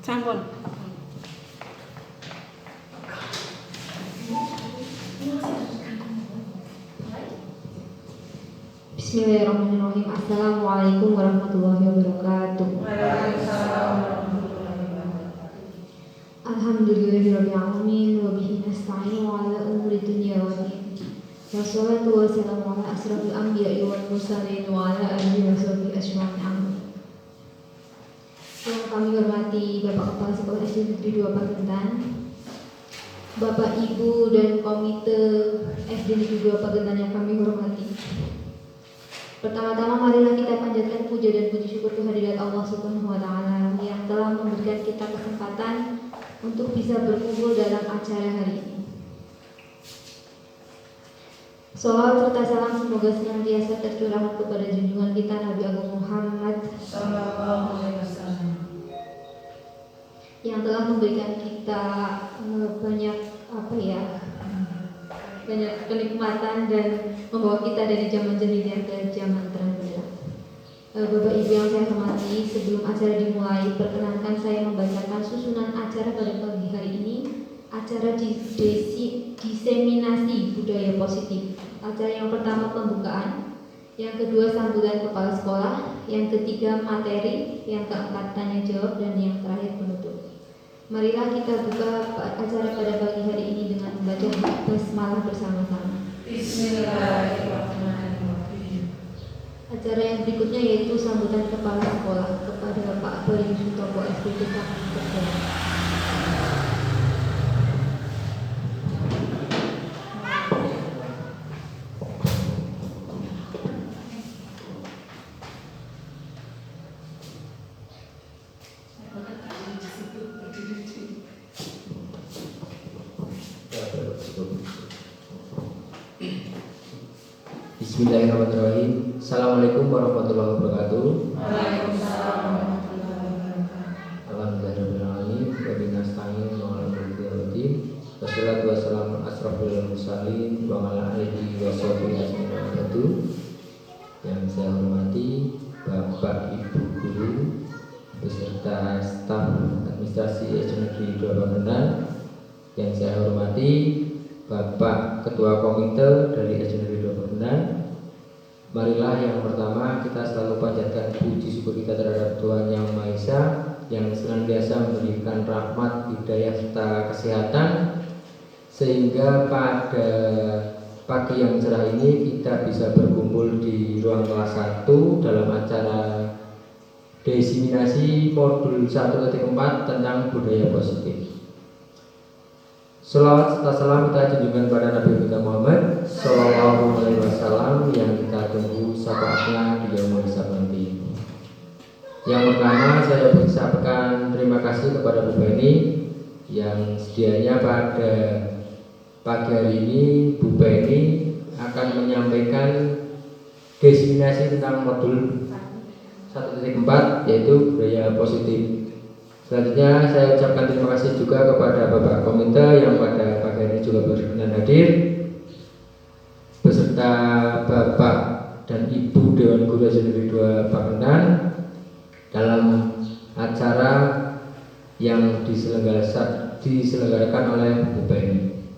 Sampun. Bismillahirrahmanirrahim. Assalamualaikum warahmatullahi wabarakatuh. Alhamdulillahirabbil alamin wa bihi nasta'inu ala umuri dunya wa din. Wassalatu wassalamu ala asrofil anbiya'i wal mursalin wa ala alihi wa sahbihi ajma'in. Amin. Yang kami hormati Bapak Kepala Sekolah SD Negeri 2 Pagentan, Bapak Ibu dan Komite SD Negeri 2 Pagentan yang kami hormati. Pertama-tama marilah kita panjatkan puja dan puji syukur kehadirat Allah Subhanahu wa taala yang telah memberikan kita kesempatan untuk bisa berkumpul dalam acara hari ini. Sholawat serta salam semoga senantiasa tercurahkan kepada junjungan kita Nabi Agung Muhammad sallallahu alaihi wasallam yang telah memberikan kita banyak kenikmatan dan membawa kita dari zaman jahiliyah ke zaman terang benderang. Bapak Ibu yang saya hormati, sebelum acara dimulai, perkenankan saya membacakan susunan acara pada pagi hari ini. Acara diseminasi budaya positif. Acara yang pertama pembukaan, yang kedua sambutan kepala sekolah, yang ketiga materi, yang keempat tanya jawab, dan yang terakhir penutup. Marilah kita buka acara pada pagi hari ini dengan membaca basmalah bersama-sama. Bismillahirrahmanirrahim. Acara yang berikutnya yaitu sambutan kepala sekolah kepada Pak Bayu Sutopo SPT Kabupaten. Bismillahirrahmanirrahim. Assalamualaikum warahmatullahi wabarakatuh. Waalaikumsalam warahmatullahi wabarakatuh. Alhamdulillahirabbil alamin wa bihi nasta'in wa ala kulli wassalatu wassalamu ala asrofil mursalin wa ala alihi wa sahbihi ajma'in. Yang saya hormati Bapak Ibu guru beserta staf administrasi SD Negeri 2 Pagentan. Yang saya hormati Bapak Ketua Komite dari SD Negeri 2 Pagentan. Marilah yang pertama kita selalu panjatkan puji syukur kita terhadap Tuhan Yang Maha Esa yang senantiasa memberikan rahmat, hidayah serta kesehatan sehingga pada pagi yang cerah ini kita bisa berkumpul di ruang kelas 1 dalam acara diseminasi modul 1.4 tentang budaya positif. Sholawat serta salam kita junjungan pada Nabi kita Muhammad sallallahu alaihi wasallam yang kita tunggu syafaatnya di yaumul hisab nanti. Yang pertama saya mengucapkan terima kasih kepada Bu Beni yang sedianya pada pagi hari ini Bu Beni akan menyampaikan diseminasi tentang modul 1.4 yaitu budaya positif. Selanjutnya saya ucapkan terima kasih juga kepada Bapak Komite yang pada pagi ini juga berkenan hadir beserta Bapak dan Ibu Dewan Guru SD Negeri 2 Pagentan dalam acara yang diselenggarakan oleh Bu Beni.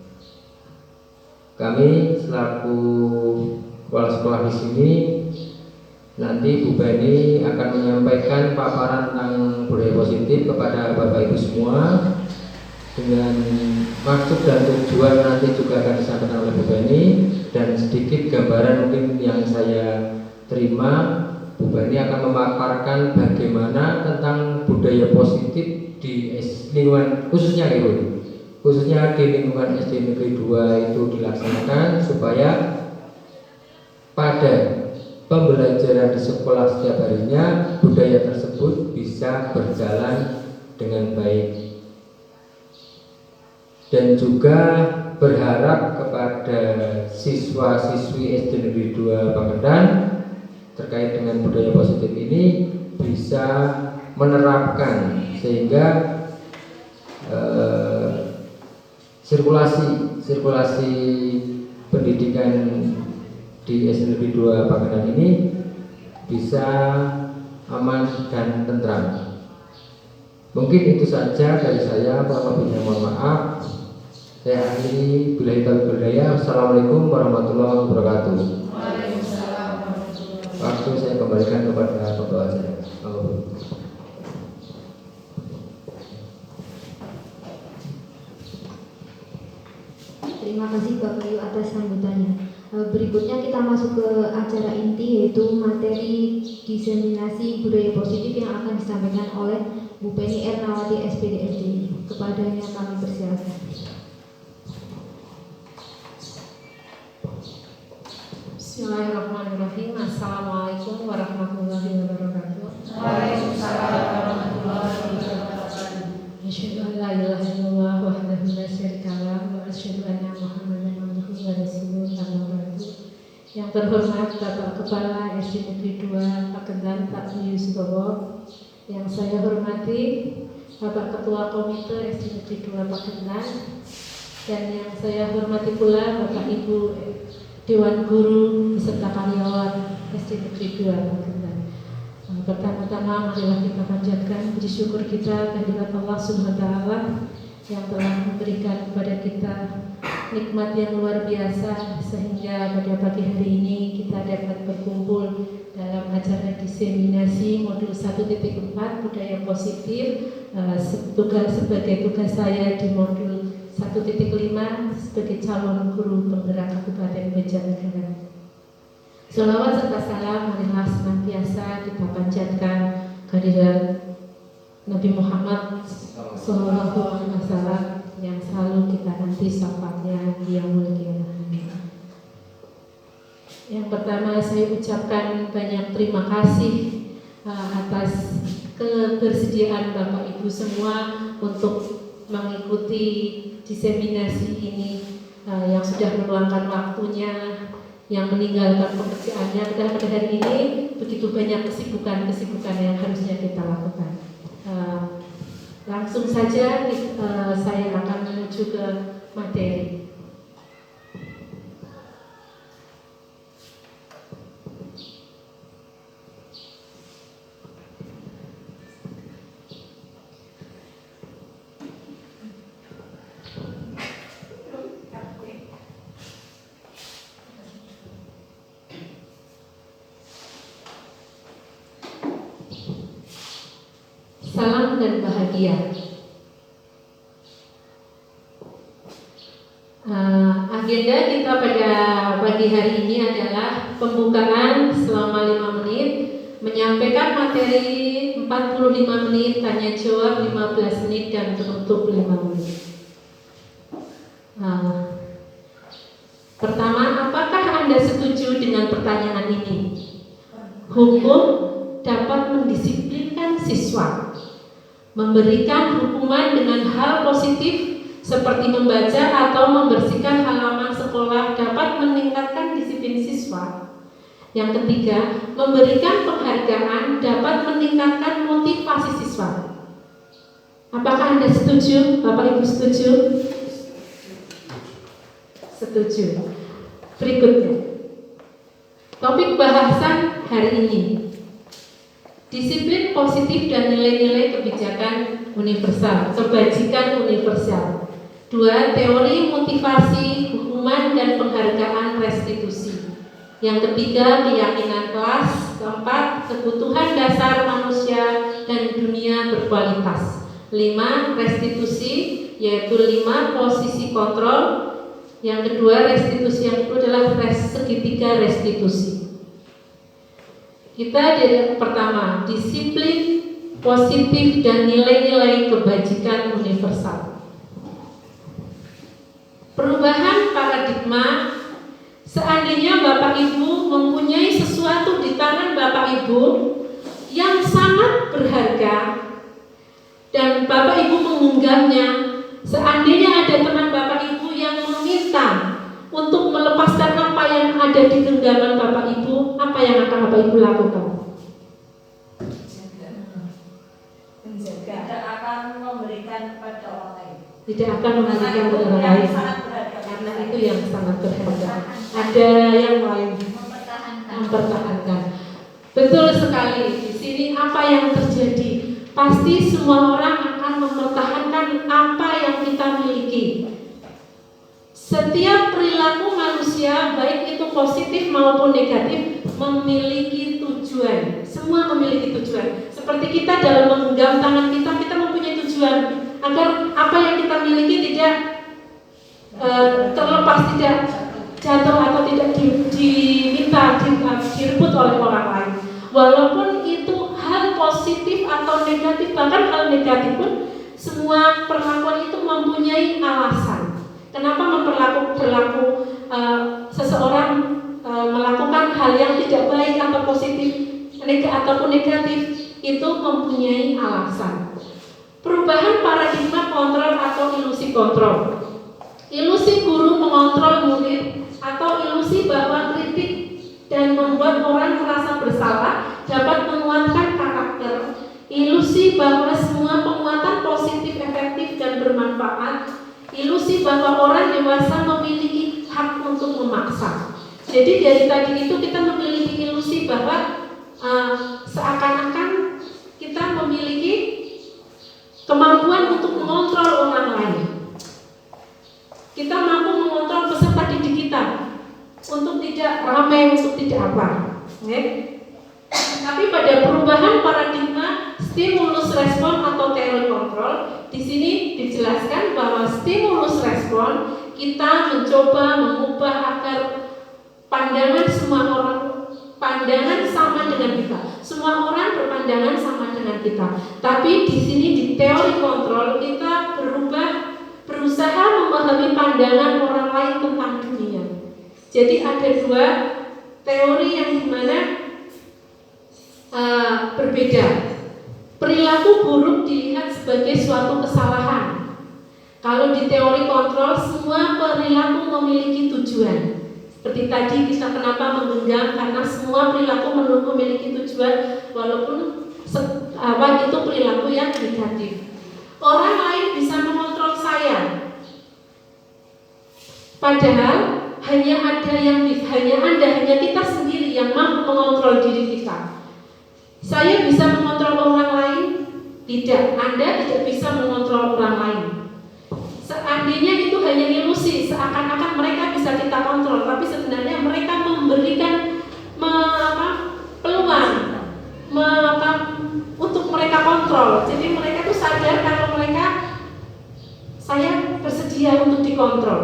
Kami selaku kepala sekolah di sini nanti Bu Beni akan menyampaikan paparan tentang budaya positif kepada Bapak Ibu semua dengan maksud dan tujuan nanti juga akan disampaikan oleh Bu Beni dan sedikit gambaran mungkin yang saya terima. Bu Beni akan memaparkan bagaimana tentang budaya positif di lingkungan khususnya di lingkungan SD Negeri 2 itu dilaksanakan supaya pada pembelajaran di sekolah setiap harinya budaya tersebut bisa berjalan dengan baik. Dan juga berharap kepada siswa-siswi SD Negeri 2 Pagentan terkait dengan budaya positif ini bisa menerapkan sehingga sirkulasi pendidikan di SD Negeri 2 Pagentan ini bisa aman dan tentram. Mungkin itu saja dari saya, kurang lebihnya mohon maaf. Saya akhiri, billahi taufiq wal hidayah. Assalamualaikum warahmatullahi wabarakatuh. Waalaikumsalam warahmatullahi wabarakatuh. Waktu saya kembalikan kepada pembawa saya. Terima kasih Bapak Yu atas sambutannya. Berikutnya kita masuk ke acara inti, yaitu materi diseminasi budaya positif yang akan disampaikan oleh Bu Penny Ernawati SPD FDI. Kepadanya kami persilakan. Bismillahirrahmanirrahim. Assalamualaikum warahmatullahi wabarakatuh. Waalaikumsalam warahmatullahi wabarakatuh. Asyhadu an la ilaha illallah wahdahu la syarika lah wa asyhadu anna Muhammadan abduhu wa rasuluh. Amma ba'du. Yang terhormat Bapak Kepala SD Negeri 2 Pakentan Pak Yusufowo, yang saya hormati Bapak Ketua Komite SD Negeri 2 Pakentan, dan yang saya hormati pula Bapak Ibu Dewan Guru beserta karyawan SD Negeri 2 Pakentan. Pertama-tama marilah kita panjatkan puji syukur kita kehadirat Allah Subhanahu wa taala yang telah memberikan kepada kita nikmat yang luar biasa, sehingga pada pagi hari ini kita dapat berkumpul dalam acara diseminasi modul 1.4 budaya positif, sebagai tugas saya di modul 1.5 sebagai calon guru penggerak Kabupaten Banjarnegara. Selawat serta salam marilah senantiasa kita panjatkan kehadirat Nabi Muhammad SAW yang selalu kita nanti syafaatnya di yaumul qiyamah. Yang pertama saya ucapkan banyak terima kasih atas kebersediaan Bapak Ibu semua untuk mengikuti diseminasi ini, yang sudah meluangkan waktunya, yang meninggalkan pekerjaannya. Karena pada hari ini begitu banyak kesibukan yang harusnya kita lakukan. Langsung saja saya akan menuju ke materi. Salam dan bahagia. Agenda kita pada pagi hari ini adalah pembukaan selama 5 menit, menyampaikan materi 45 menit, tanya jawab 15 menit, dan penutup 5 menit. Pertama, apakah Anda setuju dengan pertanyaan ini? Hukum dapat mendisiplinkan siswa. Memberikan hukuman dengan hal positif seperti membaca atau membersihkan halaman sekolah dapat meningkatkan disiplin siswa. Yang ketiga, memberikan penghargaan dapat meningkatkan motivasi siswa. Apakah Anda setuju? Bapak Ibu setuju? Setuju. Berikutnya, topik bahasan hari ini: disiplin positif dan nilai-nilai kebijakan universal, kebajikan universal. 2. Teori motivasi, hukuman dan penghargaan restitusi. Yang ketiga, keyakinan kelas. 4. Kebutuhan dasar manusia dan dunia berkualitas. 5. Restitusi, yaitu 5 posisi kontrol. Yang kedua, restitusi yang kedua adalah segitiga restitusi. Kita dari pertama, disiplin positif dan nilai-nilai kebajikan universal. Perubahan paradigma. Seandainya Bapak Ibu mempunyai sesuatu di tangan Bapak Ibu yang sangat berharga dan Bapak Ibu mengunggahnya, seandainya ada teman Bapak Ibu yang meminta untuk melepaskan apa yang ada di genggaman Bapak Ibu, apa yang akan Bapak Ibu lakukan? Tidak akan memberikan kepada orang lain. Tidak akan memberikan kepada orang lain, karena itu yang sangat berharga. Ada yang lain, mempertahankan. Betul sekali. Di sini apa yang terjadi? Pasti semua orang manusia, baik itu positif maupun negatif, memiliki tujuan. Semua memiliki tujuan. Seperti kita dalam menggenggam tangan kita mempunyai tujuan agar apa yang kita miliki tidak terlepas, tidak jatuh atau tidak diminta, direbut oleh orang lain. Walaupun itu hal positif atau negatif, bahkan hal negatif pun, semua perlakuan itu mempunyai alasan. Kenapa berlaku seseorang melakukan hal yang tidak baik atau positif ataupun negatif, itu mempunyai alasan. Perubahan paradigma kontrol atau ilusi kontrol. Ilusi guru mengontrol murid atau ilusi bahwa kritik dan membuat orang merasa bersalah dapat menguatkan karakter. Ilusi bahwa semua penguatan positif, efektif, dan bermanfaat. Ilusi bahwa orang dewasa memiliki hak untuk memaksa. Jadi dari tadi itu kita memiliki ilusi bahwa seakan-akan kita memiliki kemampuan untuk mengontrol orang lain. Kita mampu mengontrol peserta didik kita untuk tidak ramai, untuk tidak apa. Tapi pada perubahan paradigma stimulus respon atau teori kontrol, di sini dijelaskan bahwa stimulus respon kita mencoba mengubah agar pandangan semua orang sama dengan kita. Semua orang berpandangan sama dengan kita. Tapi di sini di teori kontrol kita berusaha memahami pandangan orang lain tentang dunia. Jadi ada dua teori yang dimana berbeda. Perilaku buruk dilihat sebagai suatu kesalahan. Kalau di teori kontrol, semua perilaku memiliki tujuan. Seperti tadi kita kenapa menggenggam, karena semua perilaku memiliki tujuan, walaupun itu perilaku yang negatif. Orang lain bisa mengontrol saya, padahal hanya kita sendiri yang mampu mengontrol diri kita. Saya bisa mengontrol orang lain? Tidak, Anda tidak bisa mengontrol orang lain. Seandainya itu hanya ilusi, seakan-akan mereka bisa kita kontrol, tapi sebenarnya mereka memberikan peluang untuk mereka kontrol. Jadi mereka itu sadar kalau saya bersedia untuk dikontrol.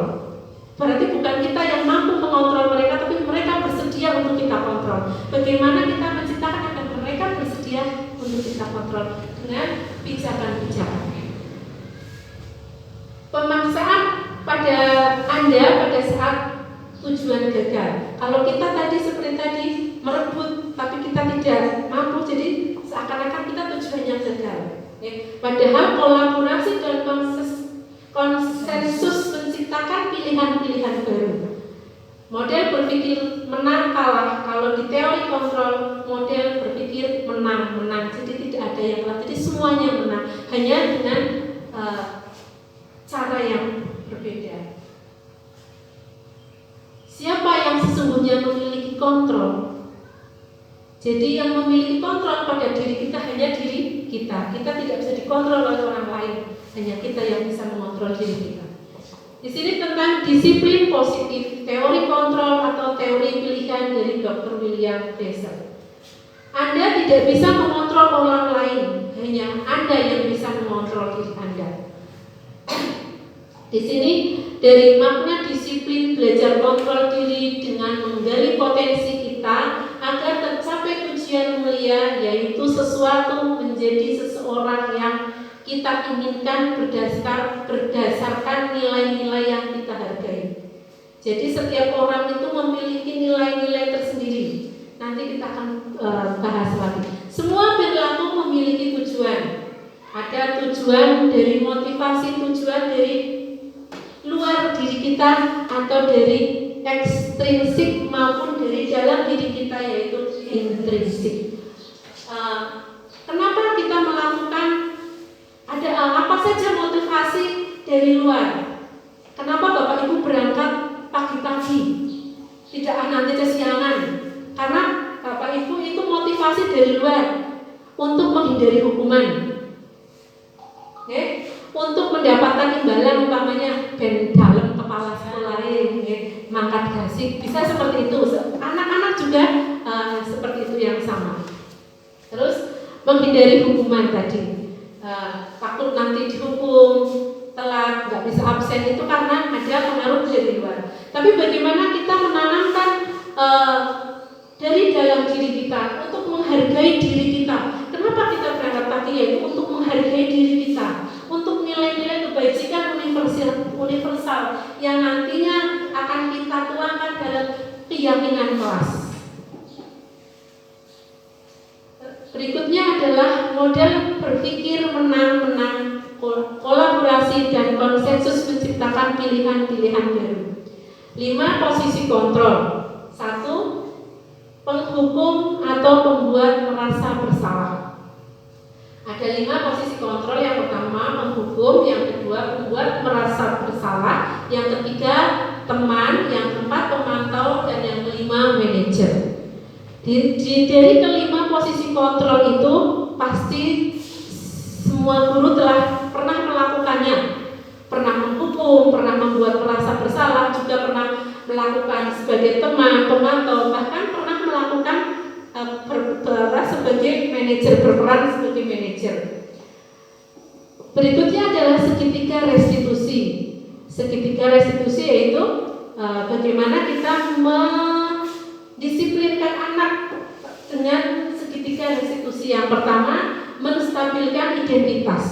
Berarti bukan kita yang mampu mengontrol mereka, tapi mereka bersedia untuk kita kontrol. Bagaimana kita menciptakan agar mereka bersedia untuk kita kontrol dengan pijakan-pijakan. Pemaksaan pada Anda pada saat tujuan gagal. Kalau kita tadi seperti tadi merebut, tapi kita tidak mampu, jadi seakan-akan kita tujuannya gagal. Padahal kolaborasi dan konsensus menciptakan pilihan-pilihan baru. Model berpikir menang kalah. Kalau di teori kontrol, model berpikir menang. Jadi tidak ada yang kalah. Jadi semuanya menang. Hanya dengan cara yang berbeda. Siapa yang sesungguhnya memiliki kontrol? Jadi yang memiliki kontrol pada diri kita hanya diri kita. Kita tidak bisa dikontrol oleh orang lain. Hanya kita yang bisa mengontrol diri kita. Di sini tentang disiplin positif, teori kontrol atau teori pilihan dari Dr. William Besser. Anda tidak bisa mengontrol orang lain, hanya Anda yang bisa mengontrol diri Anda. Di sini dari makna disiplin belajar kontrol diri dengan menggali potensi kita agar tercapai tujuan mulia, yaitu sesuatu menjadi seseorang yang kita inginkan berdasarkan nilai-nilai yang kita hargai. Jadi setiap orang itu memiliki nilai-nilai tersendiri. Nanti kita akan bahas lagi. Semua perilaku memiliki tujuan. Ada tujuan dari motivasi, tujuan dari luar diri kita atau dari ekstrinsik maupun dari dalam diri kita, yaitu intrinsik. Kenapa kita melakukan? Ada apa saja motivasi dari luar? Kenapa Bapak Ibu berangkat pagi-pagi? Tidak nanti kesiangan. Karena Bapak Ibu itu motivasi dari luar untuk menghindari hukuman. Untuk mendapatkan imbalan, umpamanya ben dalem kepala sekolah mangkat hasil bisa seperti itu. Anak-anak juga seperti itu yang sama. Terus menghindari hukuman tadi, takut nanti dihukum telat, nggak bisa absen, itu karena ada pengaruh dari luar. Tapi bagaimana kita menanamkan dari dalam diri kita untuk menghargai diri kita. Kenapa kita berangkat pagi? Yaitu untuk menghargai diri kita, untuk nilai-nilai kebajikan universal yang nantinya akan kita tuangkan dalam keyakinan kelas. Berikutnya adalah model berpikir menang-menang, kolaborasi dan konsensus menciptakan pilihan-pilihan baru. 5. Posisi kontrol. 1. Penghukum atau pembuat merasa bersalah. Ada 5 posisi kontrol. Yang pertama menghukum, yang kedua membuat merasa bersalah, yang ketiga teman, yang keempat pemantau, dan yang kelima manajer. Dari kelima posisi kontrol itu pasti semua guru telah pernah melakukannya, pernah menghukum, pernah membuat merasa bersalah, juga pernah melakukan sebagai teman, pemantau, bahkan pernah melakukan berperan sebagai manajer. Berikutnya adalah segitiga restitusi. Segitiga restitusi yaitu bagaimana kita mendisiplinkan anak dengan segitiga restitusi. Yang pertama, menstabilkan identitas.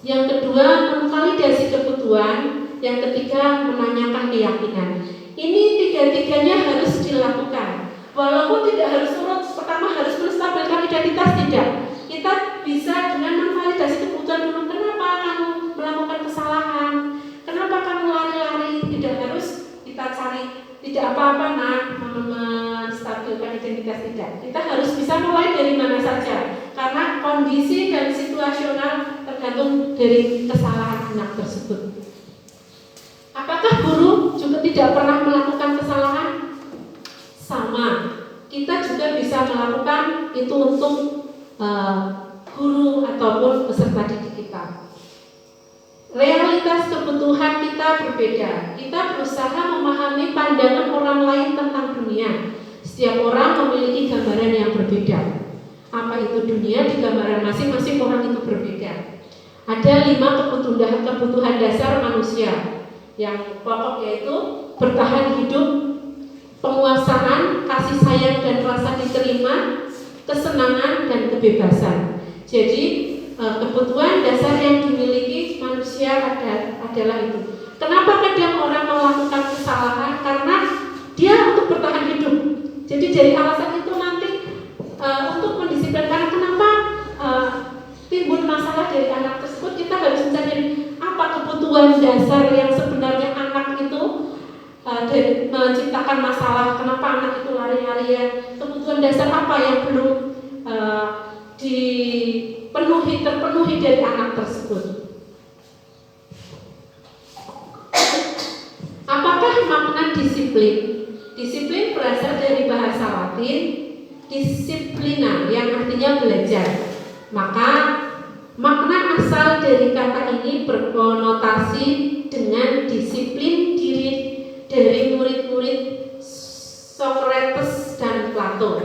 Yang kedua, memvalidasi kebutuhan. Yang ketiga, menanyakan keyakinan. Ini tiga-tiganya harus dilakukan. Walaupun tidak harus urut, pertama harus menstabilkan identitas, tidak. Kita bisa dengan memvalidasi kebutuhan dulu. Kenapa kamu melakukan kesalahan? Kenapa kamu lari-lari? Tidak harus kita cari, tidak apa-apa nak, menstabilkan identitas, tidak. Kita harus bisa mulai dari mana saja, karena kondisi dan situasional tergantung dari kesalahan anak tersebut. Apakah guru juga tidak pernah melakukan kesalahan? Sama, kita juga bisa melakukan itu untuk guru ataupun peserta didik kita. Realitas kebutuhan kita berbeda. Kita berusaha memahami pandangan orang lain tentang dunia. Setiap orang memiliki gambaran yang berbeda. Apa itu dunia? Di gambaran masing-masing orang itu berbeda. Ada 5 kebutuhan dasar manusia. Yang pokok yaitu bertahan hidup, penguasaan, kasih sayang dan rasa diterima, kesenangan dan kebebasan. Jadi kebutuhan dasar yang dimiliki manusia adalah itu. Kenapa kadang orang melakukan kesalahan? Karena dia untuk bertahan hidup. Jadi dari alasan itu nanti untuk mendisiplinkan kenapa timbul masalah dari anak tersebut, kita harus mencari apa kebutuhan dasar yang sebenarnya anak itu dari menciptakan masalah. Kenapa anak itu lari-larian? Kebutuhan dasar apa yang belum terpenuhi dari anak tersebut? Apakah makna disiplin? Disiplin berasal dari bahasa Latin disciplina yang artinya belajar. Maka makna asal dari kata ini berkonotasi dengan disiplin diri dari murid-murid Socrates dan Plato.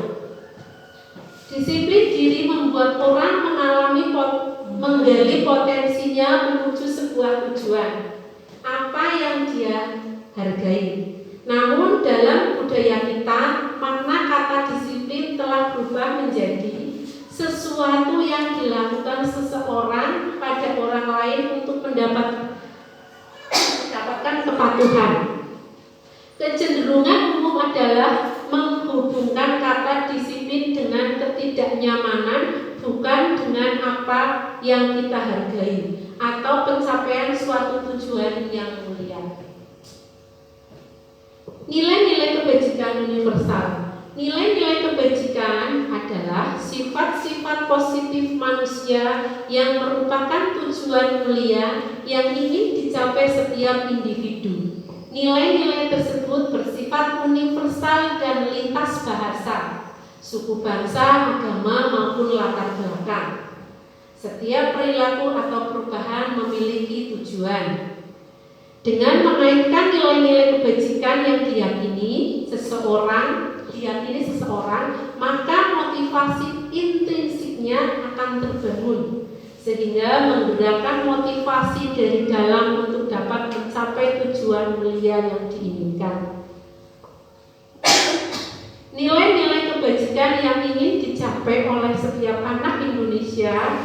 Disiplin diri membuat orang menggali potensinya menuju sebuah tujuan, apa yang dia hargai. Namun dalam budaya kita, makna kata disiplin telah berubah menjadi sesuatu yang dilakukan seseorang pada orang lain untuk mendapatkan kepatuhan. Kecenderungan umum adalah menghubungkan kata disiplin dengan ketidaknyamanan, bukan dengan apa yang kita hargai atau pencapaian suatu tujuan yang mulia. Nilai-nilai kebajikan universal. Nilai-nilai kebajikan adalah sifat-sifat positif manusia yang merupakan tujuan mulia yang ingin dicapai setiap individu. Nilai-nilai tersebut bersifat universal dan lintas bahasa, suku bangsa, agama maupun latar belakang. Setiap perilaku atau perubahan memiliki tujuan. Dengan mengaitkan nilai-nilai kebajikan yang diyakini seseorang, maka motivasi intrinsiknya akan terbangun, sehingga menggerakkan motivasi dari dalam untuk dapat mencapai tujuan mulia yang diinginkan. Nilai-nilai kebajikan yang ingin dicapai oleh setiap anak Indonesia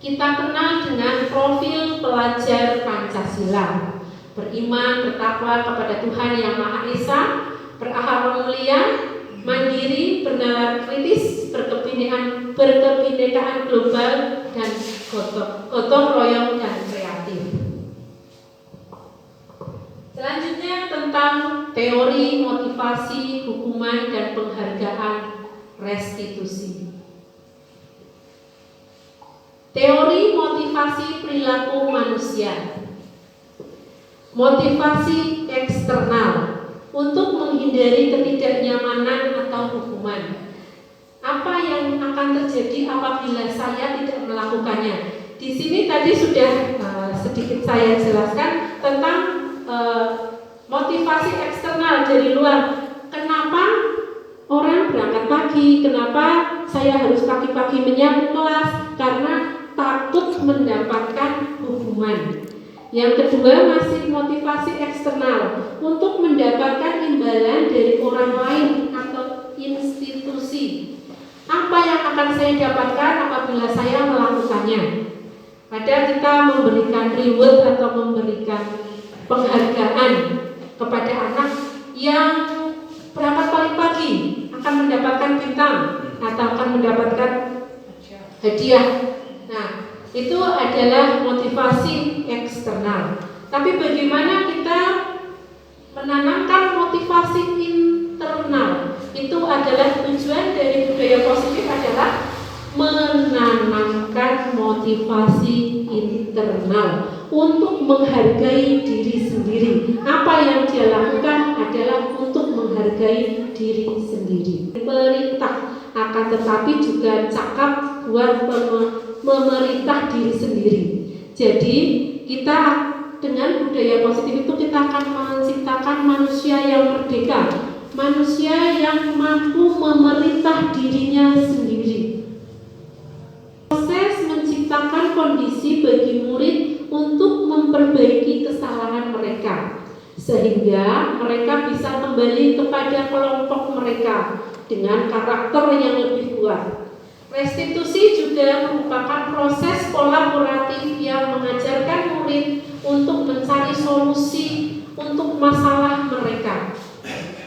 kita kenal dengan profil pelajar Pancasila: beriman, bertakwa kepada Tuhan Yang Maha Esa, berakhlak mulia, mandiri, bernalar kritis, berkebinekaan global, dan gotong royong dan kreatif. Selanjutnya tentang teori motivasi, hukuman, dan penghargaan restitusi. Teori motivasi perilaku manusia. Motivasi eksternal untuk menghindari ketidaknyamanan atau hukuman. Apa yang akan terjadi apabila saya tidak melakukannya? Di sini tadi sudah sedikit saya jelaskan tentang motivasi eksternal dari luar. Kenapa orang berangkat pagi? Kenapa saya harus pagi-pagi menyiapkan kelas? Karena takut mendapatkan hukuman. Yang kedua masih motivasi eksternal untuk mendapatkan imbalan dari orang lain atau institusi. Apa yang akan saya dapatkan apabila saya melakukannya? Ada kita memberikan reward atau memberikan penghargaan kepada anak yang berangkat paling pagi akan mendapatkan bintang atau akan mendapatkan hadiah. Nah, itu adalah motivasi eksternal. Tapi bagaimana kita menanamkan motivasi internal? Itu adalah tujuan dari budaya positif adalah menanamkan motivasi internal untuk menghargai diri sendiri. Apa yang dia lakukan adalah untuk menghargai diri sendiri. Perintah, akan tetapi juga cakap buat memerintah diri sendiri. Jadi kita dengan budaya positif itu kita akan menciptakan manusia yang merdeka, manusia yang mampu memerintah dirinya sendiri. Proses menciptakan kondisi bagi murid untuk memperbaiki kesalahan mereka, sehingga mereka bisa kembali kepada kelompok mereka dengan karakter yang lebih kuat. Restitusi juga merupakan proses kolaboratif yang mengajarkan murid untuk mencari solusi untuk masalah mereka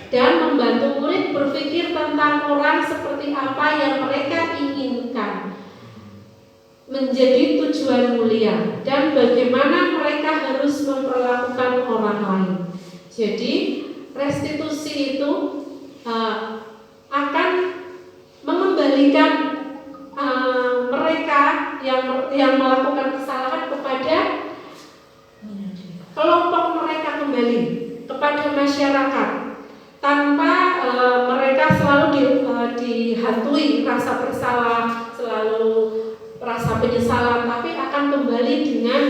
dan membantu murid berpikir tentang orang seperti apa yang mereka inginkan menjadi tujuan mulia dan bagaimana mereka harus memperlakukan orang lain. Jadi restitusi itu akan mengembalikan mereka yang melakukan kesalahan kepada kelompok mereka kembali, kepada masyarakat, tanpa mereka selalu dihantui rasa bersalah, selalu rasa penyesalan, tapi akan kembali dengan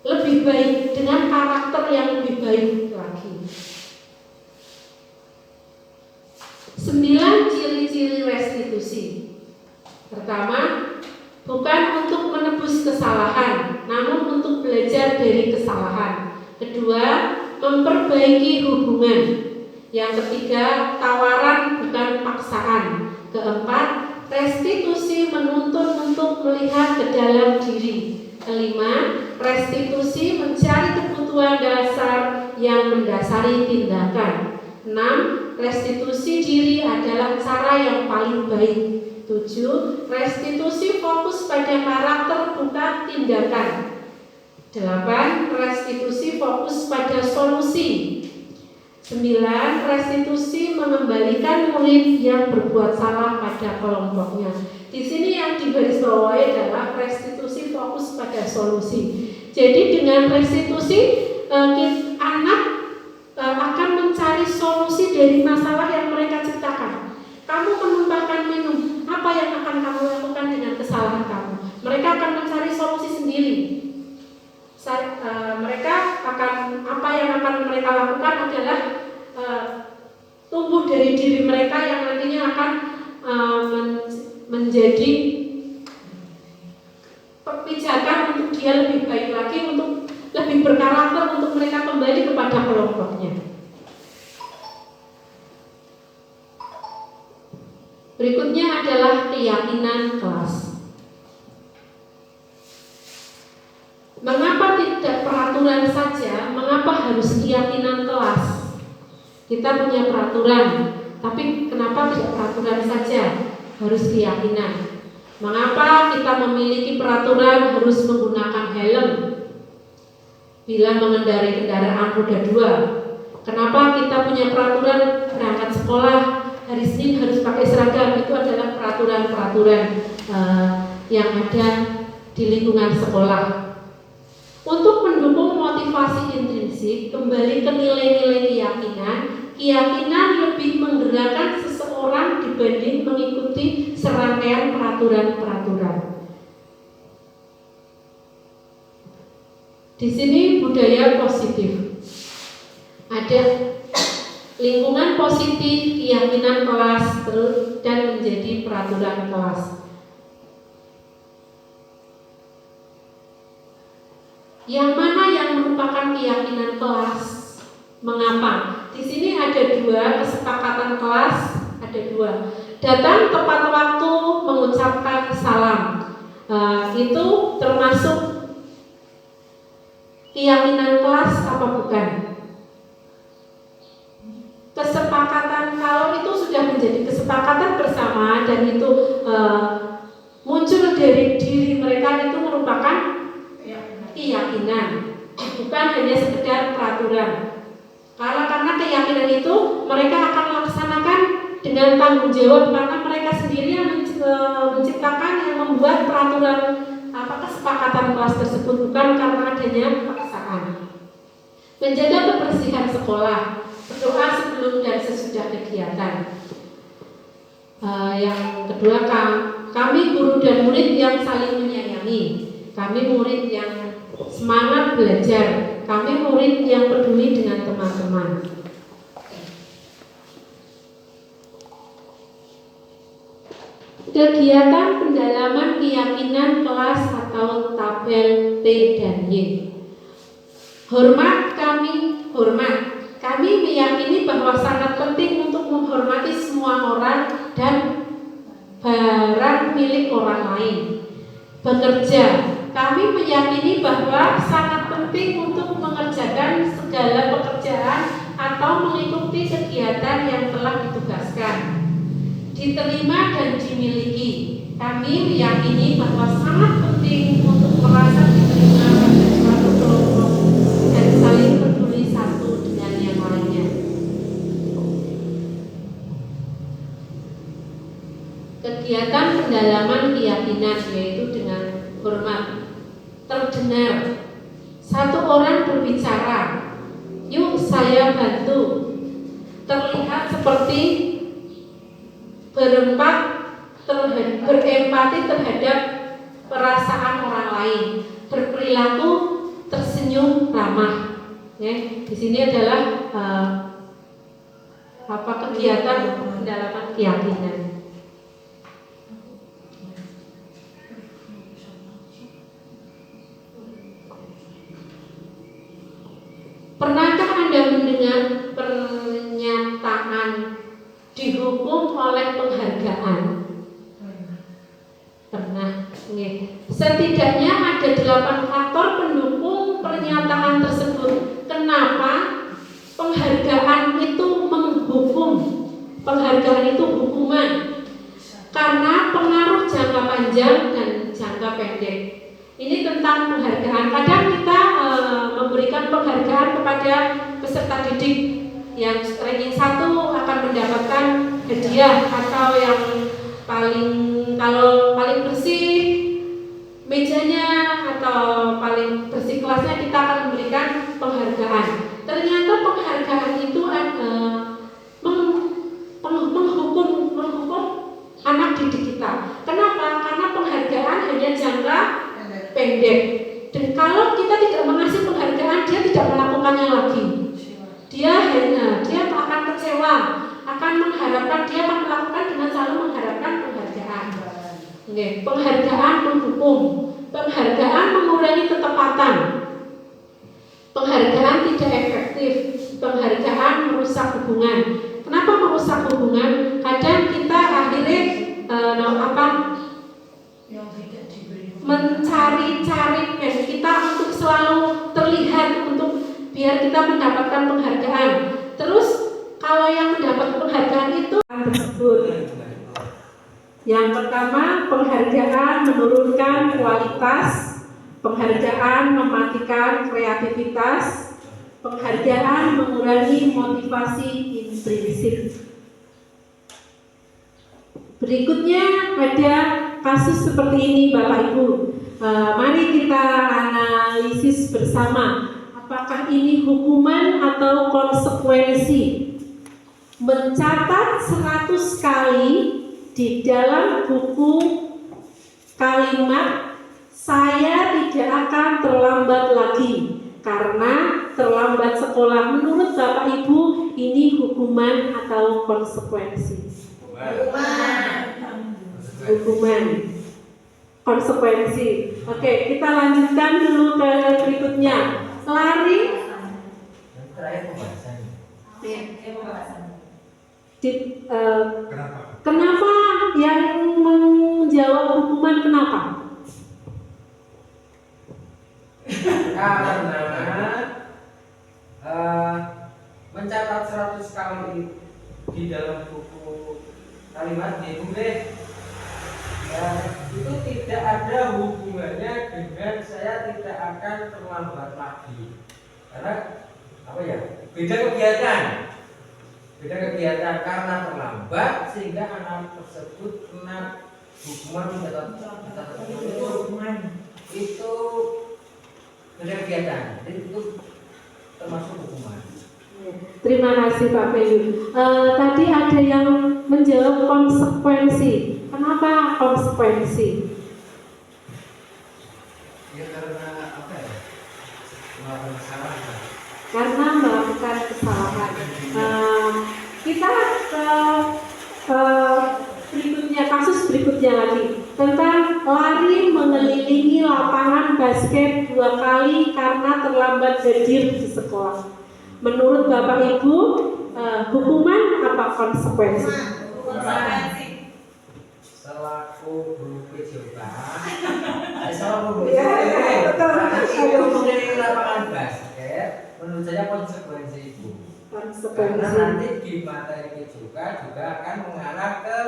lebih baik, dengan karakter yang lebih baik lagi. 9 ciri-ciri restitusi. Pertama, bukan untuk menebus kesalahan, namun untuk belajar dari kesalahan. Kedua, memperbaiki hubungan. Yang ketiga, tawaran bukan paksaan. Keempat, restitusi menuntun untuk melihat ke dalam diri. Kelima, restitusi mencari kebutuhan dasar yang mendasari tindakan. 6. Restitusi diri adalah cara yang paling baik. 7. Restitusi fokus pada karakter bukan tindakan. 8. Restitusi fokus pada solusi. 9. Restitusi mengembalikan murid yang berbuat salah pada kelompoknya. Di sini yang digarisbawahi adalah restitusi fokus pada solusi. Jadi dengan restitusi anak akan mencari solusi dari masalah yang mereka ciptakan. Kamu menumpahkan minum, apa yang akan kamu lakukan dengan kesalahan kamu? Mereka akan mencari solusi sendiri. menjadi pijakan untuk dia lebih baik lagi, untuk lebih berkarakter, untuk mereka kembali kepada kelompoknya. Berikutnya adalah keyakinan kelas. Mengapa tidak peraturan saja? Mengapa harus keyakinan kelas? Kita punya peraturan, tapi kenapa tidak peraturan saja? Harus keyakinan. Mengapa kita memiliki peraturan harus menggunakan helm bila mengendarai kendaraan roda 2? Kenapa kita punya peraturan berangkat sekolah hari Senin harus pakai seragam? Itu adalah peraturan-peraturan yang ada di lingkungan sekolah. Untuk mendukung motivasi intrinsik, kembali ke nilai-nilai keyakinan, keyakinan lebih menggerakkan seseorang dibanding mengikuti serangkaian peraturan-peraturan. Di sini budaya positif. Ada lingkungan positif, keyakinan kelas, dan menjadi peraturan kelas. Yang mana yang merupakan keyakinan kelas? Mengapa? Di sini ada 2 kesepakatan kelas, ada 2. Datang tepat waktu, mengucapkan salam. Itu termasuk keyakinan kelas apa bukan? Kesepakatan, kalau itu sudah menjadi kesepakatan bersama dan itu muncul dari diri mereka, itu merupakan keyakinan, bukan hanya sekedar peraturan. Karena keyakinan itu mereka akan laksanakan dengan tanggung jawab, karena mereka sendiri yang menciptakan, yang membuat peraturan kesepakatan kelas tersebut, bukan karena adanya paksaan. Menjaga kebersihan sekolah, berdoa sebelum dan sesudah kegiatan. Yang kedua, kami guru dan murid yang saling menyayangi. Kami murid yang semangat belajar. Kami murid yang peduli dengan teman-teman. Kegiatan pendalaman keyakinan kelas atau tabel T dan Y. Hormat, kami meyakini bahwa sangat penting untuk menghormati semua orang dan barang milik orang lain. Bekerja, kami meyakini bahwa sangat penting untuk mengerjakan segala pekerjaan atau mengikuti kegiatan yang telah ditugaskan. Diterima dan dimiliki, kami meyakini bahwa sangat penting untuk merasa diterima pada suatu kelompok dan saling peduli satu dengan yang lainnya. Kegiatan pendalaman keyakinan yaitu dengan hormat. Terdengar, satu orang berbicara, yuk saya bantu. Terlihat seperti berempati terhadap perasaan orang lain, berperilaku tersenyum ramah. Di sini adalah kegiatan pendalaman keyakinan. Pernahkah Anda mendengar pernyataan dihukum oleh penghargaan? Pernah. Setidaknya ada 8 faktor pendukung pernyataan tersebut. Kenapa penghargaan itu menghukum? Penghargaan itu hukuman. Karena pengaruh jangka panjang dan jangka pendek. Ini tentang penghargaan. Kadang kita memberikan penghargaan kepada peserta didik yang ranking 1 akan mendapatkan hadiah, atau yang kalau paling bersih mejanya atau paling bersih kelasnya, kita akan memberikan penghargaan. Ternyata penghargaan itu menghukum anak didik kita. Kenapa? Karena penghargaan hanya jangka pendek. Dan kalau kita tidak mengasih penghargaan, dia tidak melakukannya lagi. Dia akan kecewa, akan mengharapkan, dia akan melakukan dengan selalu mengharapkan penghargaan. Oke, penghargaan menghukum, penghargaan mengurangi ketepatan, penghargaan tidak efektif, penghargaan merusak hubungan. Kenapa merusak hubungan? Kadang kita akhirnya Yang tidak diberi. mencari-cari kita untuk selalu terlihat untuk biar kita mendapatkan penghargaan. Terus kalau yang mendapat penghargaan itu tersebut. Yang pertama, penghargaan menurunkan kualitas, penghargaan mematikan kreativitas, penghargaan mengurangi motivasi intrinsik. Berikutnya ada kasus seperti ini Bapak Ibu. Mari kita analisis bersama. Apakah ini hukuman atau konsekuensi? Mencatat 100 kali di dalam buku kalimat saya tidak akan terlambat lagi karena terlambat sekolah. Menurut Bapak Ibu ini hukuman atau konsekuensi? Hukuman, konsekuensi. Oke, kita lanjutkan dulu ke berikutnya. Lari. Kenapa yang menjawab hukuman kenapa? Karena mencatat 100 kali di dalam buku kalimat itu itu tidak ada hubungannya dengan saya tidak akan terlambat lagi. Karena apa ya? Beda kegiatan karena terlambat sehingga anak tersebut kena hukuman itu beda kegiatan. Jadi itu termasuk hukuman. Terima kasih Pak Bayu. Tadi ada yang menjawab konsekuensi. Kenapa konsekuensi? Ya karena apa ya? Melakukan kesalahan. Karena melakukan kesalahan. Kita ke berikutnya, kasus berikutnya lagi tentang lari mengelilingi lapangan basket 2 kali karena terlambat hadir di sekolah. Menurut Bapak Ibu, hukuman apa konsekuensi? Selaku guru PJK, mengelilingi lapangan basket, menurut saya konsekuensi itu. Karena nanti di materi PJK juga akan mengarah ke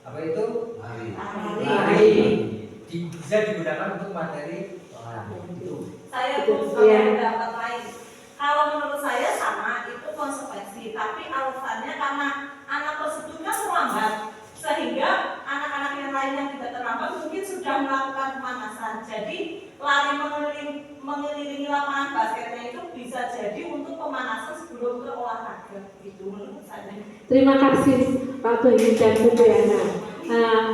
apa itu? Lari. Bisa digunakan untuk materi itu. Saya punya pendapat lain. Kalau menurut saya sama itu konsekuensi, tapi alasannya karena anak tersebut kan terlambat, sehingga anak-anak yang lain yang tidak terlambat mungkin sudah melakukan pemanasan. Jadi lari mengelilingi lapangan basketnya itu bisa jadi untuk pemanasan sebelum ke olahraga. Itu menurut saya. Terima kasih Pak Bayu dan Bu Bayana.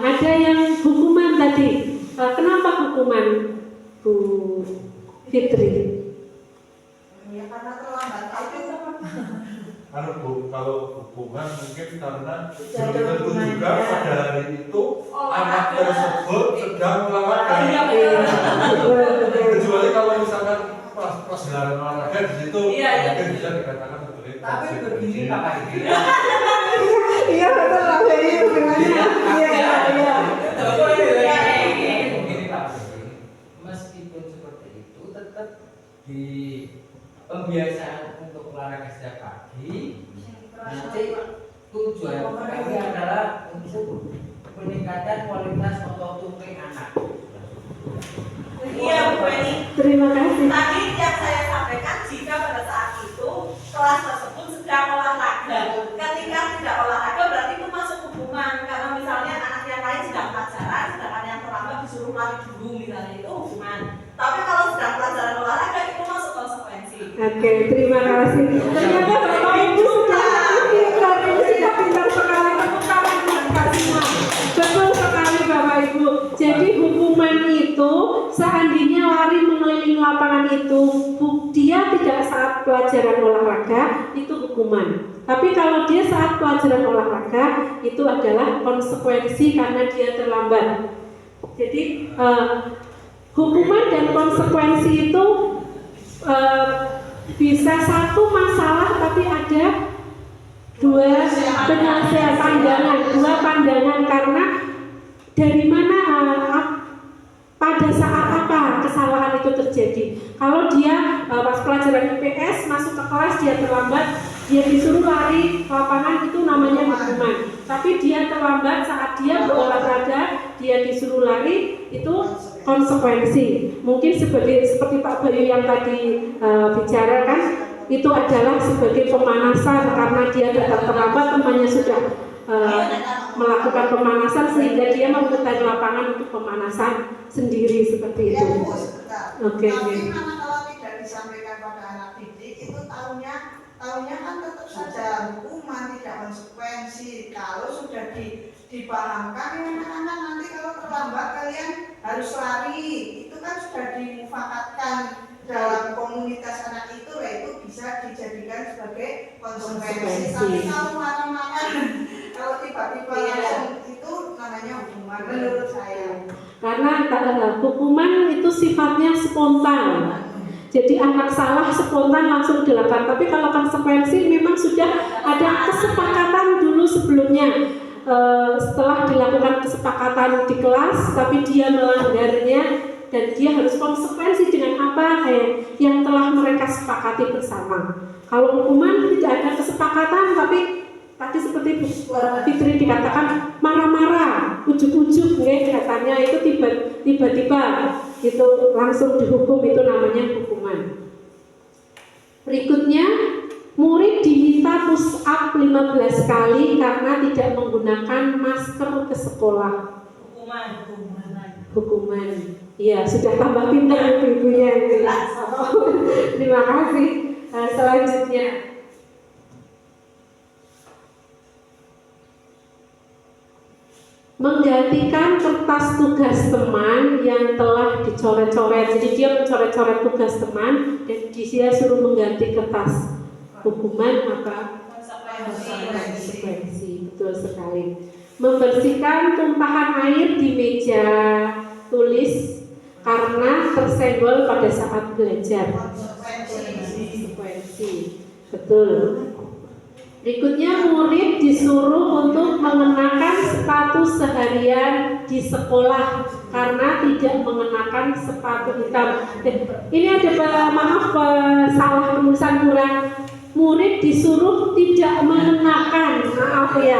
Ada yang hukuman tadi. Kenapa hukuman Bu Fitri? Ya karena terlambat. Kalau hukuman mungkin karena belum tentu juga pada hari itu anak tersebut sedang olahraga. Kecuali kalau misalkan pas gelaran olahraga di situ mungkin bisa dikatakan sebagai Tapi begini Pak Adi. Iya betul Pak Bayu hubungannya. Iya. Begini Pak Adi. Meskipun seperti itu tetap di pembiasaan untuk olahraga sejak pagi. Nanti tujuan kami adalah untuk peningkatan kualitas otot tubuh anak. Iya Bu Eni. Terima kasih. Tadi yang saya sampaikan jika pada saat itu kelas tersebut sedang olahraga. Ketika tidak olahraga berarti itu masuk hukuman karena misalnya anak yang lain sedang pelajaran, sedangkan yang terlambat disuruh lari dulu misalnya itu hukuman. Tapi kalau sedang pelajaran olahraga itu masuk konsekuensi. Oke, terima kasih. Ternyata Bapak Ibu sudah pintar sekali. Tepuk tangan buat Kak Sima. Betul sekali Bapak Ibu. Jadi hukuman itu seandainya lari mengelilingi lapangan itu dia tidak saat pelajaran olahraga itu hukuman. Tapi kalau dia saat pelajaran olahraga itu adalah konsekuensi karena dia terlambat. Jadi hukuman dan konsekuensi itu bisa satu masalah tapi ada dua pandangan karena dari mana pada saat apa kesalahan itu terjadi. Kalau dia pas pelajaran IPS masuk ke kelas dia terlambat, dia disuruh lari ke lapangan, itu namanya hukuman. Tapi dia terlambat saat dia berolahraga, dia disuruh lari, itu konsekuensi. Mungkin seperti Pak Bayu yang tadi bicara kan, itu adalah sebagai pemanasan karena dia datang terlambat, temannya sudah melakukan pemanasan sehingga dia memutar lapangan untuk pemanasan sendiri seperti itu. Oke. Tapi kalau tidak disampaikan pada anak didik itu tahunya kan tetap saja hukuman, tidak konsekuensi. Kalau sudah dipahamkan anak-anak nanti kalau terlambat kalian harus lari, itu kan sudah dimufakatkan dalam komunitas anak itu, yaitu bisa dijadikan sebagai konsekuensi. Tapi kalau marah-marah, kalau tiba-tiba langsung itu namanya hukuman menurut saya. Karena hukuman itu sifatnya spontan. Jadi anak salah spontan langsung dilakukan. Tapi kalau konsekuensi memang sudah ada kesepakatan dulu sebelumnya. Setelah dilakukan kesepakatan di kelas, tapi dia melanggarnya dan dia harus konsekuensi dengan apa yang telah mereka sepakati bersama. Kalau hukuman tidak ada kesepakatan, tapi tadi seperti Fitri dikatakan marah-marah, ujuk-ujuk, katanya itu tiba-tiba itu langsung dihukum, itu namanya hukuman. Berikutnya, murid diminta push up 15 kali karena tidak menggunakan masker ke sekolah. Hukuman. Iya, sudah tambah pintar ibu-ibunya. Terima kasih. Selanjutnya, menggantikan kertas tugas teman yang telah dicoret-coret. Jadi dia mencoret-coret tugas teman dan dia suruh mengganti kertas. Hukuman apa? Konsekuensi. Betul sekali. Membersihkan tumpahan air di meja tulis karena tersenggol pada saat belajar. Konsekuensi. Betul. Berikutnya, murid disuruh untuk mengenakan sepatu seharian di sekolah karena tidak mengenakan sepatu hitam. Ini ada salah tulisan kurang. Murid disuruh tidak mengenakan, maaf ya.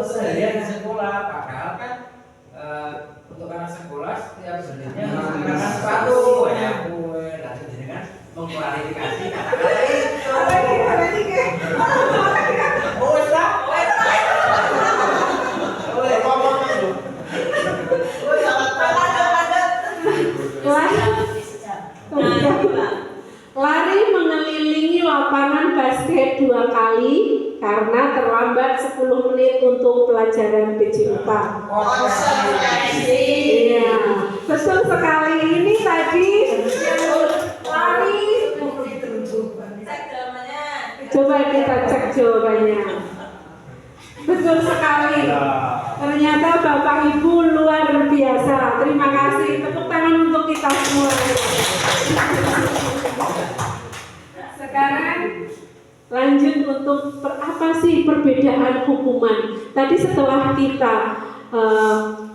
Seharian di sekolah, padahal kan untuk anak sekolah setiap sebenarnya menggunakan sepatu ya, lalu jadi kan mengklarifikasi kata-kata itu. Lari mengelilingi lapangan basket 2 kali karena terlambat 10 menit untuk pelajaran PJUK. Iya, betul sekali. Ini tadi lari. Coba kita cek jawabannya. Betul sekali. Ternyata Bapak Ibu luar biasa. Terima kasih. Tepuk tangan untuk kita semua. Sekarang lanjut untuk apa sih perbedaan hukuman. Tadi setelah kita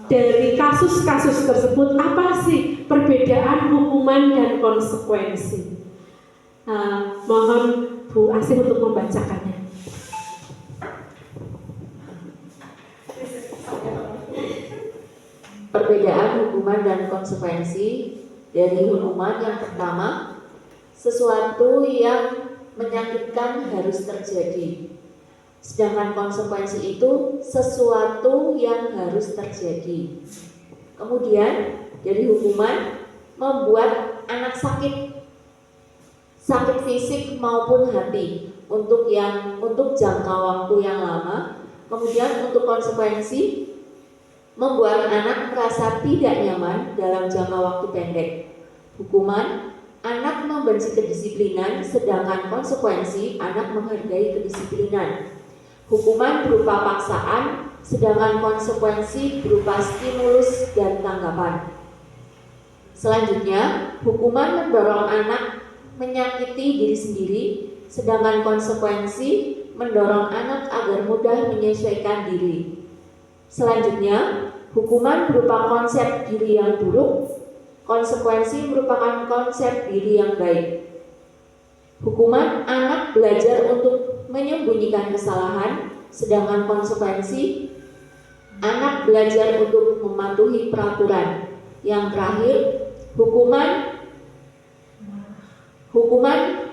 dari kasus-kasus tersebut, apa sih perbedaan hukuman dan konsekuensi? Mohon Bu Asih untuk membacakannya. Perbedaan hukuman dan konsekuensi. Dari hukuman yang pertama, sesuatu yang menyakitkan harus terjadi. Sedangkan konsekuensi itu sesuatu yang harus terjadi. Kemudian dari hukuman membuat anak sakit fisik maupun hati. untuk jangka waktu yang lama. Kemudian untuk konsekuensi, membuat anak merasa tidak nyaman dalam jangka waktu pendek. Hukuman, anak membenci kedisiplinan, sedangkan konsekuensi, anak menghargai kedisiplinan. Hukuman berupa paksaan, sedangkan konsekuensi berupa stimulus dan tanggapan. Selanjutnya, hukuman mendorong anak menyakiti diri sendiri, sedangkan konsekuensi mendorong anak agar mudah menyesuaikan diri. Selanjutnya, hukuman berupa konsep diri yang buruk, konsekuensi merupakan konsep diri yang baik. Hukuman, anak belajar untuk menyembunyikan kesalahan, sedangkan konsekuensi, anak belajar untuk mematuhi peraturan. Yang terakhir, hukuman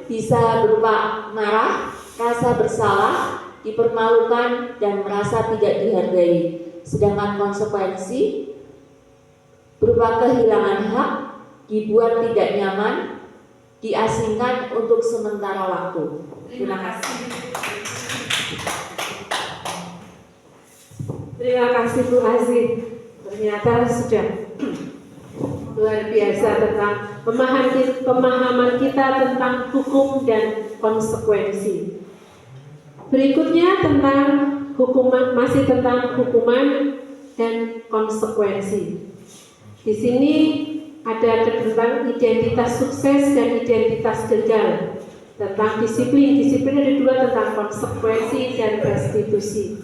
bisa berupa marah, rasa bersalah, dipermalukan, dan merasa tidak dihargai. Sedangkan konsekuensi berupa kehilangan hak, dibuat tidak nyaman, diasingkan untuk sementara waktu. Terima kasih. Terima kasih Bu Aziz. Ternyata sudah luar biasa tentang pemahaman kita tentang hukum dan konsekuensi. Berikutnya tentang hukuman, masih tentang hukuman dan konsekuensi. Di sini ada tentang identitas sukses dan identitas gagal, tentang disiplin. Disiplin ada dua, tentang konsekuensi dan restitusi.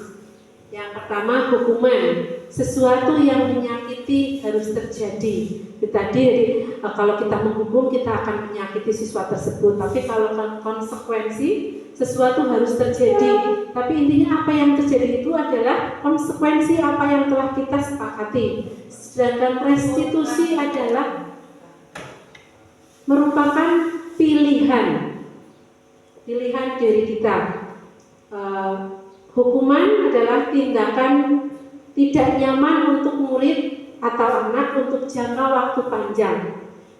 Yang pertama, hukuman, sesuatu yang menyakiti harus terjadi. Tadi kalau kita menghukum, kita akan menyakiti siswa tersebut. Tapi kalau konsekuensi, sesuatu harus terjadi. Tapi intinya apa yang terjadi itu adalah konsekuensi apa yang telah kita sepakati. Sedangkan restitusi adalah merupakan pilihan dari kita. Hukuman adalah tindakan tidak nyaman untuk murid atau anak untuk jangka waktu panjang.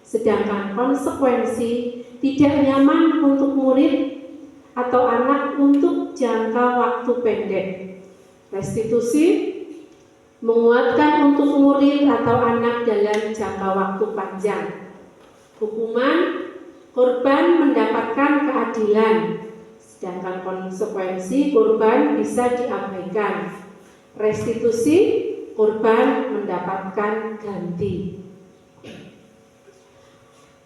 Sedangkan konsekuensi tidak nyaman untuk murid atau anak untuk jangka waktu pendek. Restitusi menguatkan untuk murid atau anak dalam jangka waktu panjang. Hukuman, korban mendapatkan keadilan. Sedangkan konsekuensi, korban bisa diabaikan. Restitusi, korban mendapatkan ganti.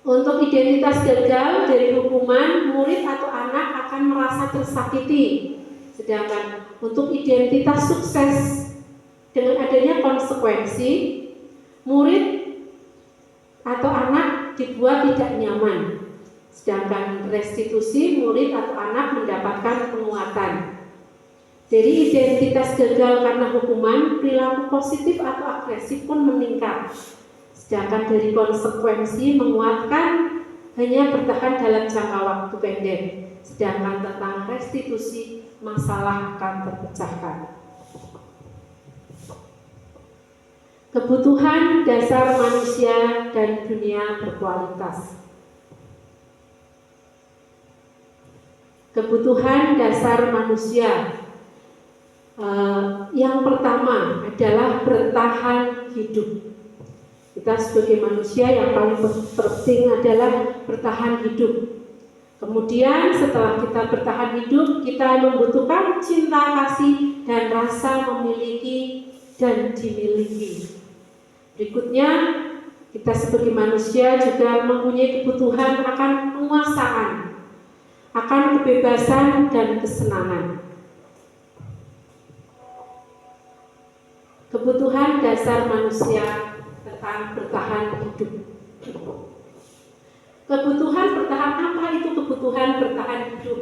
Untuk identitas gagal dari hukuman, murid atau anak akan merasa tersakiti. Sedangkan untuk identitas sukses, dengan adanya konsekuensi, murid atau anak dibuat tidak nyaman. Sedangkan restitusi, murid atau anak mendapatkan penguatan. Jadi identitas gagal karena hukuman, perilaku positif atau agresif pun meningkat. Sedangkan dari konsekuensi menguatkan, hanya bertahan dalam jangka waktu pendek. Sedangkan tentang restitusi, masalah akan terpecahkan. Kebutuhan dasar manusia dan dunia berkualitas. Kebutuhan dasar manusia, yang pertama adalah bertahan hidup. Kita sebagai manusia yang paling penting adalah bertahan hidup. Kemudian setelah kita bertahan hidup, kita membutuhkan cinta kasih dan rasa memiliki dan dimiliki. Berikutnya, kita sebagai manusia juga mempunyai kebutuhan akan penguasaan, akan kebebasan dan kesenangan. Kebutuhan dasar manusia tentang bertahan hidup. Kebutuhan bertahan, apa itu kebutuhan bertahan hidup?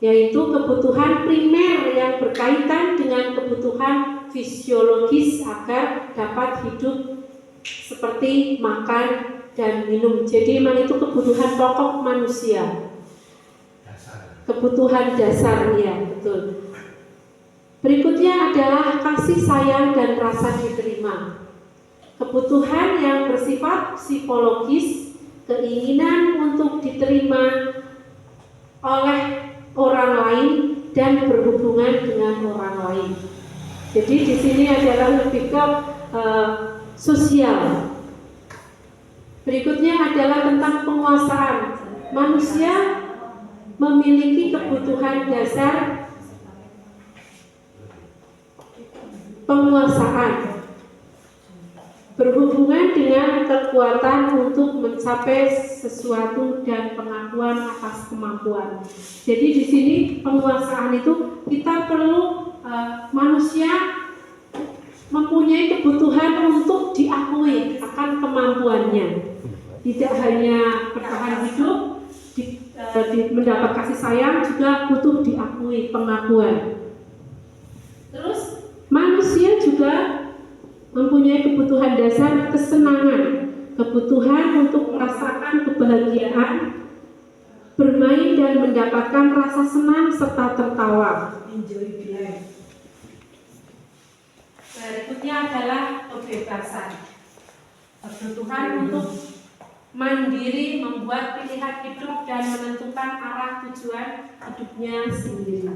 Yaitu kebutuhan primer yang berkaitan dengan kebutuhan fisiologis agar dapat hidup, seperti makan dan minum. Jadi memang itu kebutuhan pokok manusia. Kebutuhan dasar, ya betul. Berikutnya adalah kasih sayang dan rasa diterima. Kebutuhan yang bersifat psikologis, keinginan untuk diterima oleh orang lain dan berhubungan dengan orang lain. Jadi di sini adalah lebih ke sosial. Berikutnya adalah tentang penguasaan. Manusia memiliki kebutuhan dasar penguasaan berhubungan dengan kekuatan untuk mencapai sesuatu dan pengakuan atas kemampuan. Jadi di sini penguasaan itu kita perlu manusia mempunyai kebutuhan untuk diakui akan kemampuannya. Tidak hanya bertahan hidup, mendapat kasih sayang, juga butuh diakui, pengakuan. Terus manusia juga mempunyai kebutuhan dasar kesenangan, kebutuhan untuk merasakan kebahagiaan, bermain dan mendapatkan rasa senang serta tertawa. Berikutnya adalah kebebasan, kebutuhan untuk mandiri, membuat pilihan hidup dan menentukan arah tujuan hidupnya sendiri.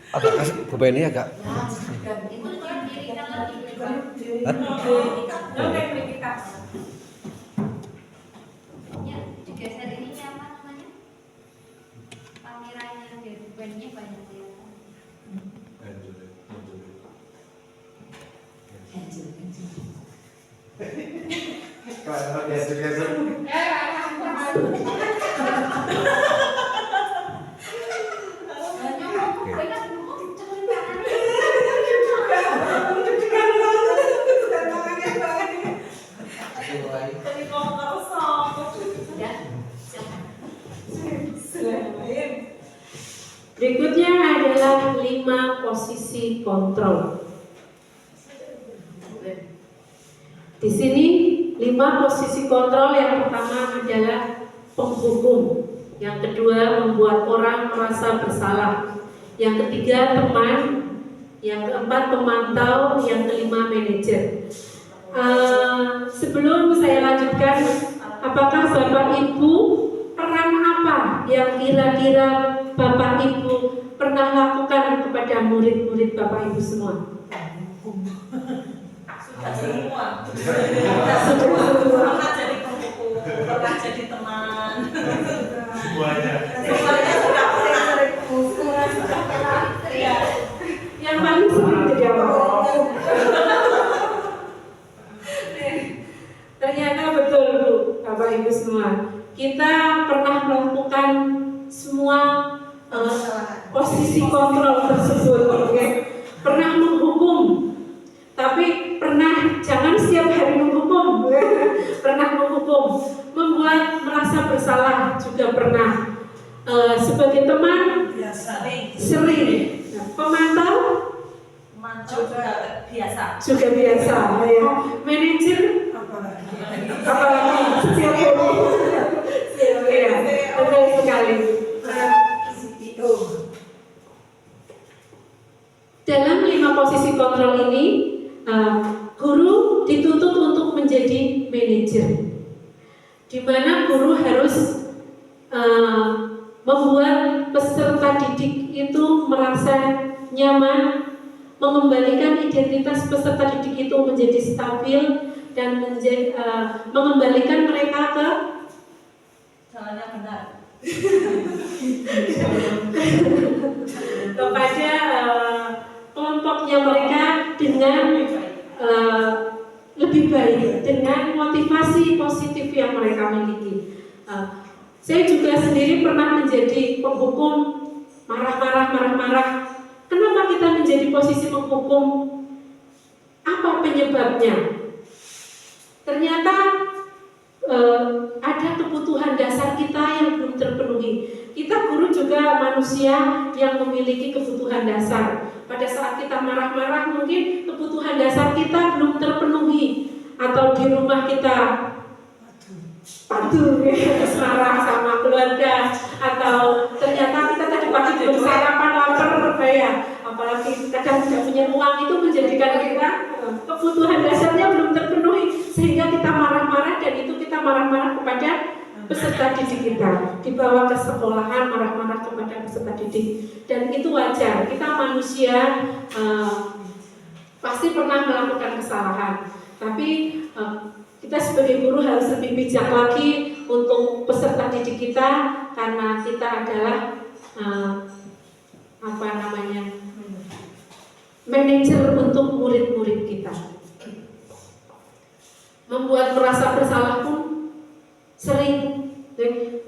Agak kasih beban ini agak. Ya, digeser ininya apa namanya? Kameranya dari bebannya banyak kelihatan. Berikutnya adalah 5 posisi kontrol. Di sini 5 posisi kontrol. Yang pertama adalah penghukum, yang kedua membuat orang merasa bersalah, yang ketiga teman, yang keempat pemantau, yang kelima manajer. Sebelum saya lanjutkan, apakah Bapak Ibu peran apa yang kira-kira Bapak Ibu pernah lakukan kepada murid-murid Bapak Ibu semua? Sudah semua. Pernah jadi penghukum, pernah jadi teman. Semuanya. Semuanya sudah pernah. Ya. Yang paling sering jadi apa? Ternyata betul Bu, Bapak Ibu semua. Kita pernah melakukan semua posisi kontrol tersebut, oke? Pernah menghukum, tapi pernah jangan setiap hari menghukum. Pernah menghukum, membuat merasa bersalah juga pernah. Sebagai teman sering. Nah, pemantau juga biasa. Juga biasa, ya. Manajer apalagi setiap hari. Ya, betul sekali. Dalam 5 posisi kontrol ini, guru dituntut untuk menjadi manajer, di mana guru harus membuat peserta didik itu merasa nyaman, mengembalikan identitas peserta didik itu menjadi stabil dan mengembalikan mereka ke Jalan yang benar. kepada kelompoknya mereka dengan lebih baik dengan motivasi positif yang mereka miliki. Saya juga sendiri pernah menjadi penghukum, marah-marah. Kenapa kita menjadi posisi menghukum? Apa penyebabnya? Ternyata ada kebutuhan dasar kita yang belum terpenuhi. Kita guru juga manusia yang memiliki kebutuhan dasar. Pada saat kita marah-marah mungkin kebutuhan dasar kita belum terpenuhi. Atau di rumah kita padu marah sama keluarga. Atau ternyata kita tadi pagi belum sarapan, lapar, ya. Apalagi kadang tidak punya uang, itu menjadikan kita kebutuhan dasarnya belum terpenuhi. Sehingga kita marah-marah, dan itu kita marah-marah kepada peserta didik kita, dibawa ke sekolahan marah-marah kepada peserta didik, dan itu wajar. Kita manusia pasti pernah melakukan kesalahan, tapi kita sebagai guru harus lebih bijak lagi untuk peserta didik kita, karena kita adalah manajer untuk murid-murid kita. Membuat merasa bersalah pun sering,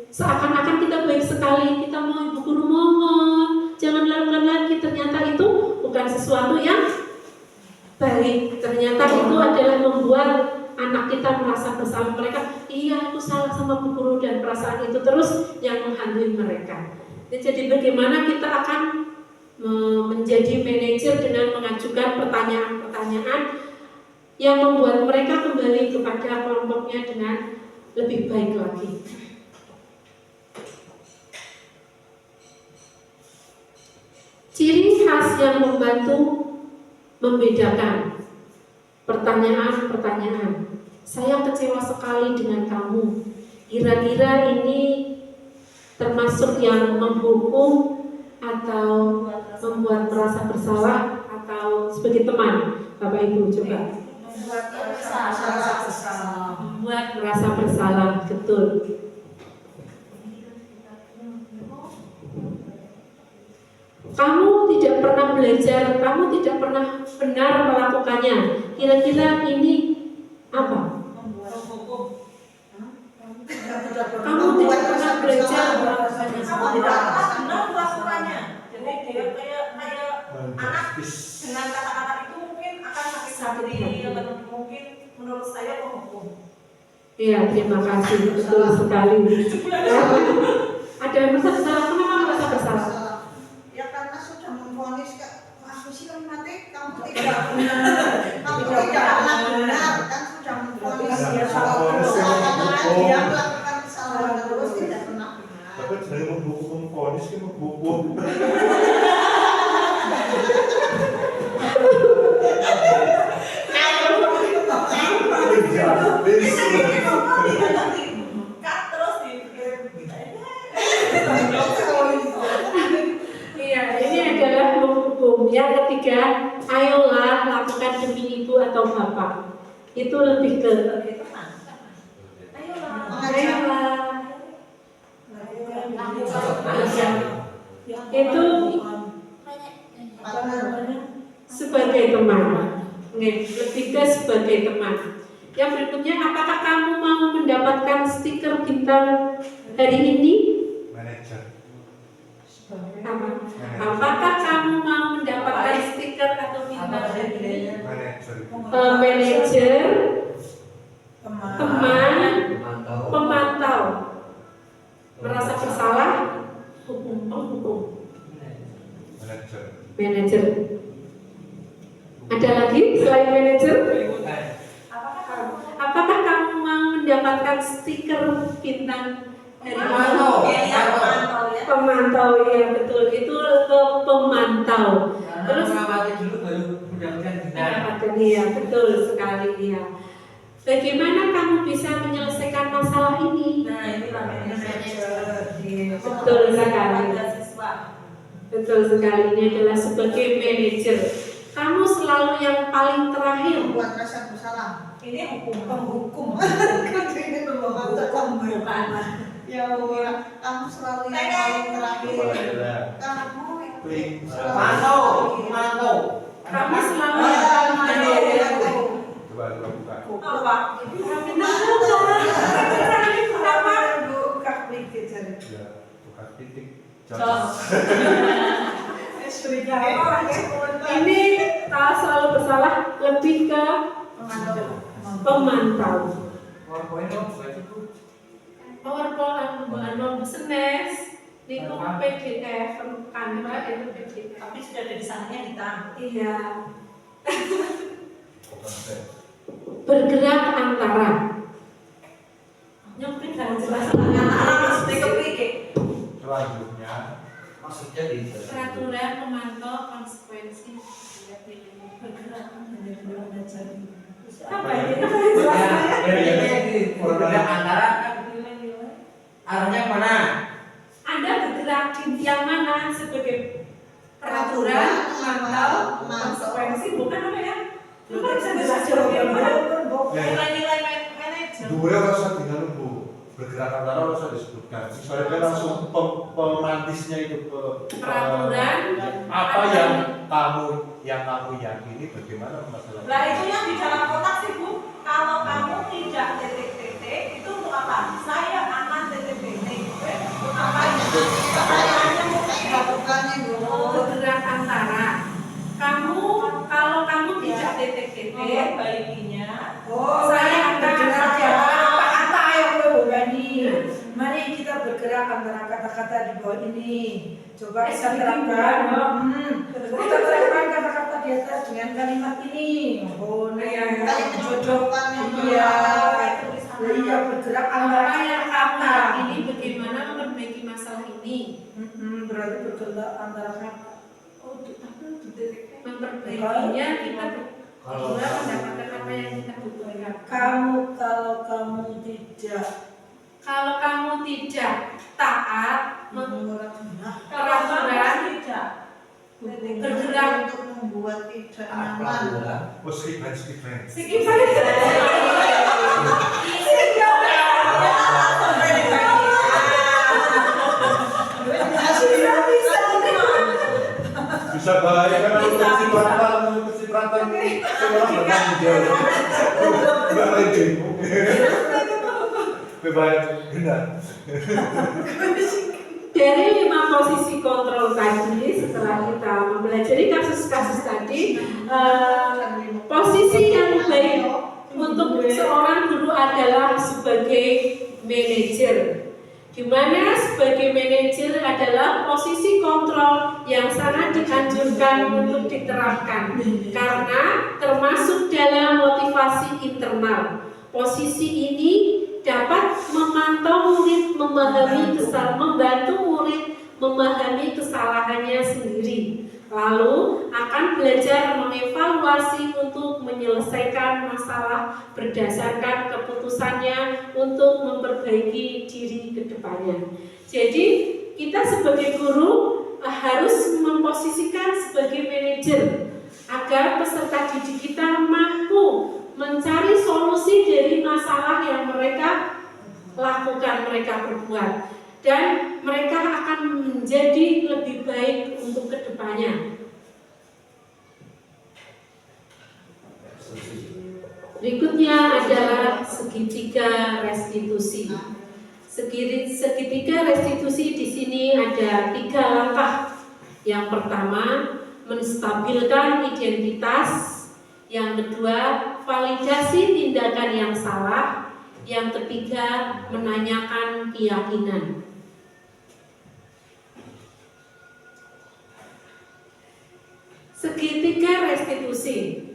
seakan-akan kita baik sekali, kita mau ibu guru mohon jangan lakukan lagi. Ternyata itu bukan sesuatu yang baik. Ternyata itu adalah membuat anak kita merasa bersalah. Mereka, iya aku salah sama bu guru, dan perasaan itu terus yang menghantui mereka. Jadi bagaimana kita akan menjadi manajer dengan mengajukan pertanyaan-pertanyaan yang membuat mereka kembali kepada kelompoknya dengan lebih baik lagi. Ciri khas yang membantu membedakan pertanyaan-pertanyaan. Saya kecewa sekali dengan kamu. Kira-kira ini termasuk yang menghukum atau membuat merasa bersalah atau sebagai teman? Bapak Ibu coba. Membuat merasa bersalah, betul. Kamu tidak pernah belajar, kamu tidak pernah benar melakukannya. Kira-kira ini apa? Kamu tidak pernah belajar melakukannya. Kamu tidak pernah benar melakukannya. Jadi dia kayak anak dengan kata-kata itu mungkin akan sakit hati, atau mungkin menurut saya penghukum. Iya, terima kasih, betul sekali. Ada yang merasa bersalah, kenapa merasa bersalah? Ya karena sudah memvonis Mas Susi mati, kamu tidak benar, kamu tidak pernah benar, kan sudah memvonis dia dia melakukan kesalahan terus tidak pernah benar. Tapi dari memvonis kan menghukum. Iya, ini adalah menghukum. Yang ketiga, ayolah lakukan demi ibu atau bapak. Itu lebih ke ayolah. Itu sebagai teman. Lebih ke sebagai teman. Yang berikutnya, apakah kamu mau mendapatkan stiker bintang hari ini? Manajer. Apakah kamu mau mendapatkan stiker atau bintang hari ini? Manajer. Manajer, teman, pemantau. Merasa bersalah, penghukum. Manajer. Ada lagi selain manajer? Apakah kamu mau mendapatkan stiker bintang dari pemantau? Ya betul, itu ke pemantau. Terus dulu baru mendapatkan bintang. Iya betul sekali ya. Bagaimana kamu bisa menyelesaikan masalah ini? Nah, inilah manajer. Betul sekali. Betul sekali, ini adalah sebagai manajer. Kamu selalu yang paling terakhir. Buat rasa bersalah. Ini penghukum. Ini penghukum. Ya Allah, kamu selalu yang paling terakhir. Kamu Mantau. Kamu selalu yang paling terakhir. Coba buka. Apa? Buka pikir jadi. Ya, buka titik. Jos. Ini tak selalu bersalah, lebih ke pemantau. PowerPoint senes, niku PDF, kamera itu PDF. Tapi sudah ada di sananya hitam. Iya. Bergerak antara. Nyempit dan jelas. Anak-anak maksudnya kepikir. Selanjutnya, maksudnya di Peraturan memantau konsekuensi bergerak Benar-benar belajar. apa ini? Bergerak antara arahnya mana? Anda bergerak di yang mana sebagai peraturan memantau konsekuensi, bukan apa ya? Bukan bisa dijelaskan. Nilai-nilai manajer. dua rasa dengan lembu bergerak antara rasa disebutkan. Misalnya kan langsung pemantisnya itu Peraturan apa yang kamu yakini bagaimana masalah? Lah itu yang di dalam kotak sih Bu. Kalau kamu tidak titik-titik itu untuk apa? Saya akan titik-titik. Untuk apa itu? Pertanyaannya Bukan itu. bergerak antara kalau kamu tidak titik-titik, baiknya. saya akan Kata ayo Bani. Mari kita bergerak antara kata-kata di bawah ini. Coba kita terapkan. Kita terapkan kata-kata di atas dengan kalimat ini. Oh, nih jodohkan iya. Iya bergerak antara apa yang kamu kata. ini bagaimana memperbaiki masalah ini? Berarti bergerak antara kata. Memperbaikinya kita berdua mendapatkan apa yang kita butuhkan. Kalau kamu tidak taat peraturan tidak. bergerak Untuk membuat tidak nyaman. Skriben. Bisa baik kan kalau kecipratan semua bertanggung jawab. Bebaik benar. dari 5 posisi kontrol tadi. Setelah kita mempelajari kasus-kasus tadi, posisi yang baik untuk seorang guru adalah sebagai manajer, di mana sebagai manajer adalah posisi kontrol yang sangat dianjurkan untuk diterapkan karena termasuk dalam motivasi internal. Posisi ini dapat memantau murid membantu murid memahami kesalahannya sendiri, lalu akan belajar mengevaluasi untuk menyelesaikan masalah berdasarkan keputusannya untuk memperbaiki diri ke depannya. Jadi kita sebagai guru harus memposisikan sebagai manajer agar peserta didik kita mampu mencari solusi dari masalah yang mereka lakukan, mereka berbuat, dan mereka akan menjadi lebih baik untuk kedepannya. Berikutnya adalah segitiga restitusi. Segitiga restitusi di sini ada 3 langkah. Yang pertama, menstabilkan identitas. Yang kedua, validasi tindakan yang salah. Yang ketiga, menanyakan keyakinan. Segitiga restitusi.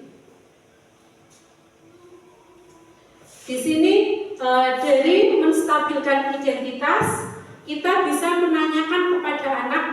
Di sini dari menstabilkan identitas, kita bisa menanyakan kepada anak.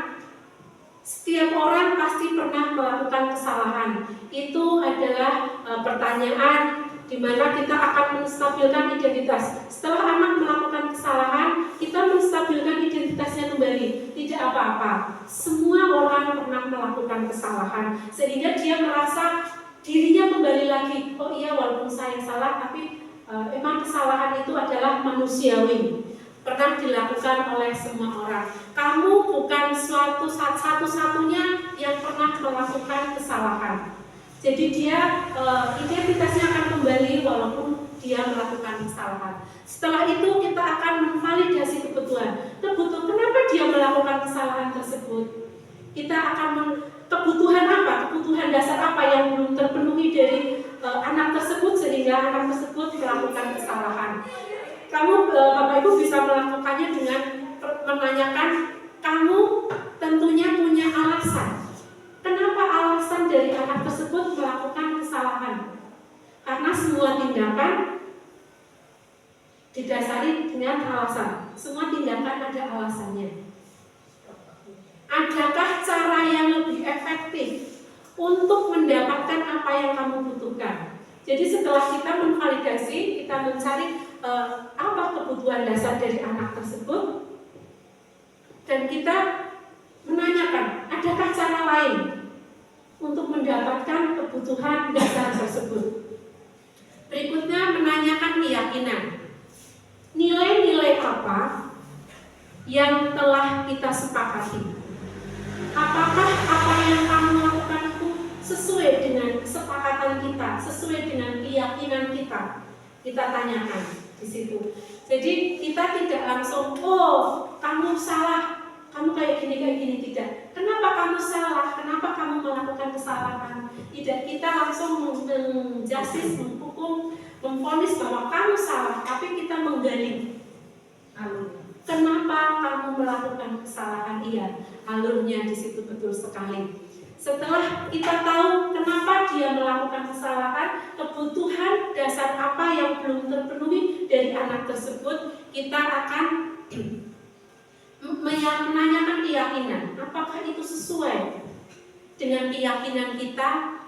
Setiap orang pasti pernah melakukan kesalahan. Itu adalah pertanyaan di mana kita akan menstabilkan identitas. Setelah anak melakukan kesalahan, kita menstabilkan identitasnya kembali. Tidak apa-apa. Semua orang pernah melakukan kesalahan, sehingga dia merasa dirinya kembali lagi. Oh iya, walaupun saya salah, tapi memang kesalahan itu adalah manusiawi. Pernah dilakukan oleh semua orang. Kamu bukan satu-satunya yang pernah melakukan kesalahan. Jadi dia identitasnya akan kembali walaupun dia melakukan kesalahan. Setelah itu kita akan memvalidasi kebutuhan. Kenapa dia melakukan kesalahan tersebut? Kita akan kebutuhan apa? Kebutuhan dasar apa yang belum terpenuhi dari anak tersebut sehingga anak tersebut melakukan kesalahan. Kamu Bapak Ibu bisa melakukannya dengan menanyakan, kamu tentunya punya alasan. Kenapa alasan dari anak tersebut melakukan kesalahan? Karena semua tindakan didasari dengan alasan. Semua tindakan ada alasannya. Adakah cara yang lebih efektif untuk mendapatkan apa yang kamu butuhkan? Jadi setelah kita memvalidasi, kita mencari apa kebutuhan dasar dari anak tersebut, dan kita menanyakan, adakah cara lain untuk mendapatkan kebutuhan dasar tersebut. Berikutnya menanyakan keyakinan. Nilai-nilai apa yang telah kita sepakati? Apakah apa yang kamu lakukan itu sesuai dengan kesepakatan kita, sesuai dengan keyakinan kita? Kita tanyakan di situ. Jadi kita tidak langsung, oh kamu salah, kamu kayak gini, tidak. Kenapa kamu salah? Kenapa kamu melakukan kesalahan? Tidak, kita langsung menjasis, menghukum, memvonis bahwa kamu salah, tapi kita menggali alurnya. Kenapa kamu melakukan kesalahan? Iya, alurnya di situ betul sekali. Setelah kita tahu kenapa dia melakukan kesalahan, kebutuhan dasar apa yang belum terpenuhi dari anak tersebut, kita akan menanyakan keyakinan. Apakah itu sesuai dengan keyakinan kita?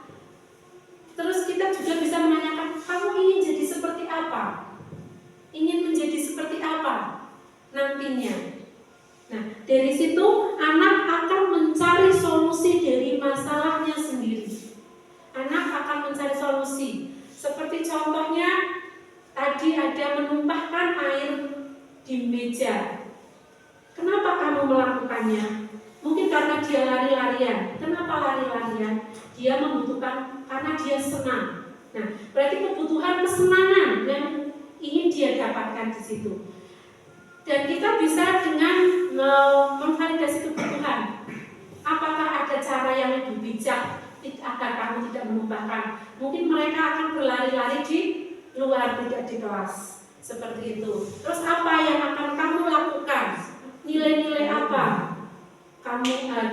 Terus kita juga bisa menanyakan, kamu ingin jadi seperti apa? Ingin menjadi seperti apa nantinya? Nah, dari situ anak akan mencari solusi dari masalahnya sendiri. Anak akan mencari solusi. Seperti contohnya tadi ada menumpahkan air di meja. Kenapa kamu melakukannya? Mungkin karena dia lari-larian. Kenapa lari-larian? Dia membutuhkan karena dia senang. Nah, berarti kebutuhan kesenangan yang ingin dia dapatkan di situ. Dan kita bisa dengan memvalidasi kebutuhan. Apakah ada cara yang lebih bijak agar kamu tidak menumpahkan? Mungkin mereka akan berlari-lari di luar, tidak di kelas. Seperti itu. Terus apa yang akan kamu lakukan? Nilai-nilai apa?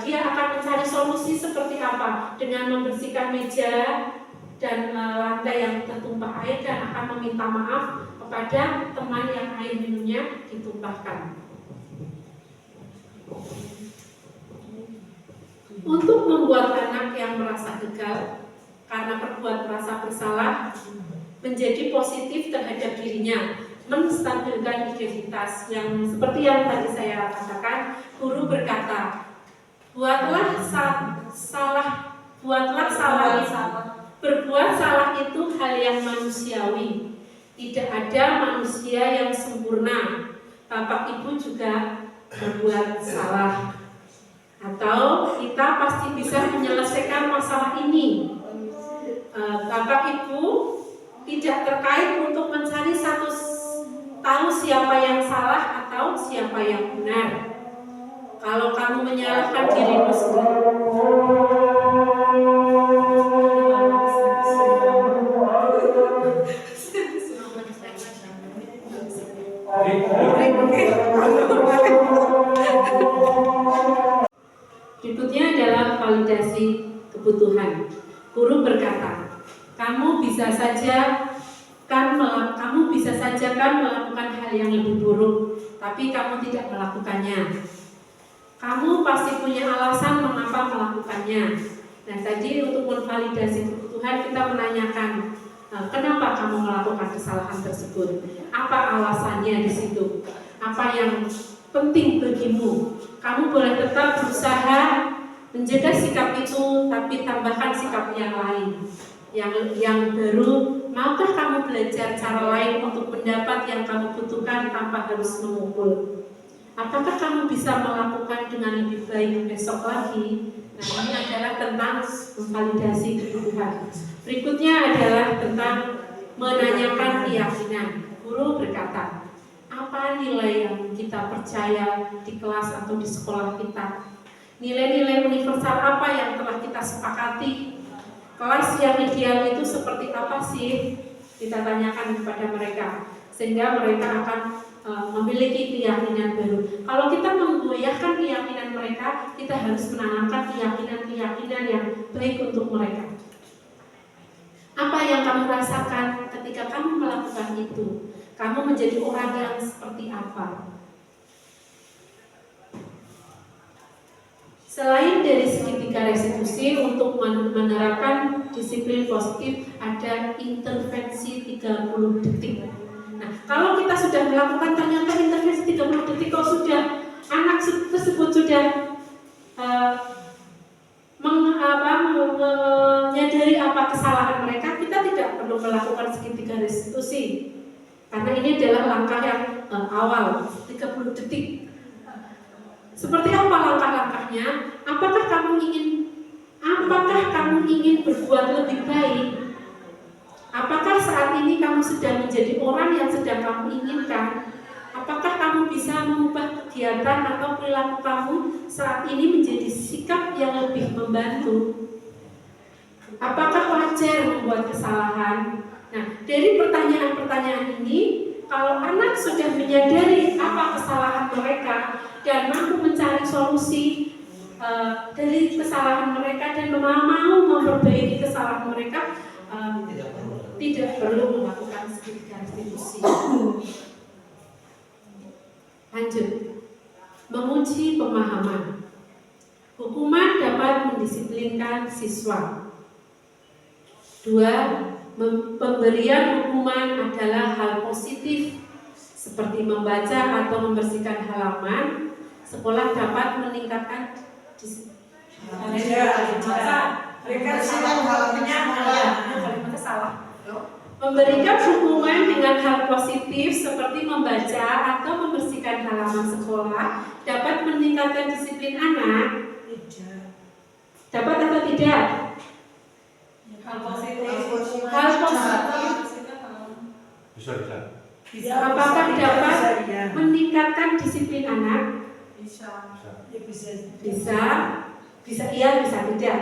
Dia akan mencari solusi seperti apa? Dengan membersihkan meja dan lantai yang tertumpah air, dan akan meminta maaf kepada teman yang air minumnya ditumpahkan. Untuk membuat anak yang merasa gagal karena merasa bersalah menjadi positif terhadap dirinya, menstabilkan identitas, yang seperti yang tadi saya katakan, guru berkata, berbuat salah itu hal yang manusiawi. Tidak ada manusia yang sempurna. Bapak Ibu juga berbuat salah. Atau kita pasti bisa menyelesaikan masalah ini. Bapak Ibu tidak terkait untuk mencari tahu siapa yang salah atau siapa yang benar. Kalau kamu menyalahkan dirimu sendiri, berikutnya adalah validasi kebutuhan. Guru berkata, kamu bisa saja kan melakukan hal yang lebih buruk, tapi kamu tidak melakukannya. Kamu pasti punya alasan mengapa melakukannya. Nah, tadi untuk memvalidasi kebutuhan kita menanyakan, kenapa kamu melakukan kesalahan tersebut? Apa alasannya di situ? Apa yang penting bagimu? Kamu boleh tetap berusaha menjaga sikap itu, tapi tambahkan sikap yang lain, yang baru. Maukah kamu belajar cara lain untuk mendapat yang kamu butuhkan tanpa harus memukul? Apakah kamu bisa melakukan dengan lebih baik besok lagi? Nah, ini adalah tentang validasi kebutuhan. Berikutnya adalah tentang menanyakan keyakinan. Guru berkata, apa nilai yang kita percaya di kelas atau di sekolah kita? Nilai-nilai universal apa yang telah kita sepakati? Kelas yang ideal itu seperti apa sih? Kita tanyakan kepada mereka, sehingga mereka akan memiliki keyakinan baru. Kalau kita menggoyahkan keyakinan mereka, kita harus menanamkan keyakinan-keyakinan yang baik untuk mereka. Apa yang kamu rasakan ketika kamu melakukan itu? Kamu menjadi orang yang seperti apa? Selain dari segitiga restitusi, untuk menerapkan disiplin positif ada intervensi 30 detik. Nah, kalau kita sudah melakukan ternyata intervensi 30 detik, kalau sudah anak tersebut sudah menyadari apa kesalahan mereka, kita tidak perlu melakukan segitiga restitusi. Karena ini adalah langkah yang awal, 30 detik. Seperti apa langkah-langkahnya? Apakah kamu ingin berbuat lebih baik? Apakah saat ini kamu sedang menjadi orang yang sedang kamu inginkan? Apakah kamu bisa mengubah kegiatan atau perilaku kamu saat ini menjadi sikap yang lebih membantu? Apakah wajar membuat kesalahan? Nah, dari pertanyaan-pertanyaan ini, kalau anak sudah menyadari apa kesalahan mereka dan mampu mencari solusi dari kesalahan mereka dan mau memperbaiki kesalahan mereka, tidak perlu melakukan segitiga restitusi. Lanjut, menguji pemahaman. Hukuman dapat mendisiplinkan siswa. 2. Pemberian hukuman adalah hal positif seperti membaca atau membersihkan halaman. Sekolah dapat meningkatkan memberikan hukuman dengan hal positif seperti membaca atau membersihkan halaman sekolah dapat meningkatkan disiplin anak. Dapat atau tidak? Hal positif. Hal positif. Bisa. Apakah dapat meningkatkan disiplin anak? Bisa. Bisa iya, bisa tidak.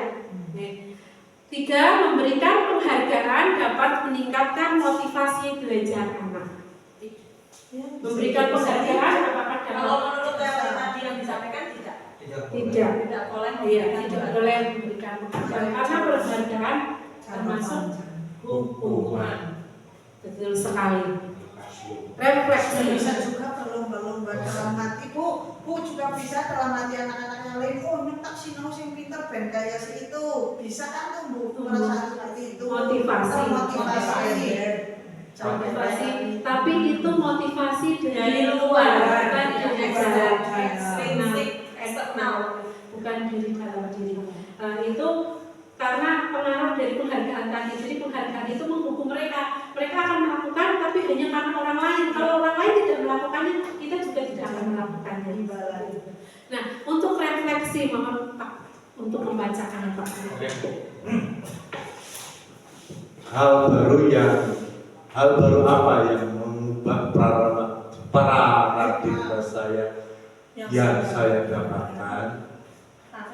3. Memberikan penghargaan dapat meningkatkan motivasi belajar anak. Memberikan penghargaan apakah dapat? Kalau menurut yang tadi yang disampaikan tidak. Tidak boleh. Iya, tidak boleh memberikan penghargaan karena penghargaan termasuk hukuman. Betul sekali. Refleksi. Bisa juga belum dalam hati bu juga bisa dalam hati anak-anak yang lain. Oh nyetak sinau sing pinter ben kaya si itu bisa kan tuh bu perasaan seperti itu. Motivasi. Tapi itu motivasi dari luar, bukan dari dalam eksternal, bukan dari dalam diri. Itu karena pengaruh dari penghargaan tadi. Jadi penghargaan itu menghukum mereka. Mereka akan melakukan, tapi hanya karena orang lain. Kalau orang lain tidak melakukannya, kita juga tidak akan melakukannya. Nah, untuk refleksi, mohon Pak, untuk membacakan Pak. Hal baru apa yang mengubah paradigma saya yang saya dapatkan?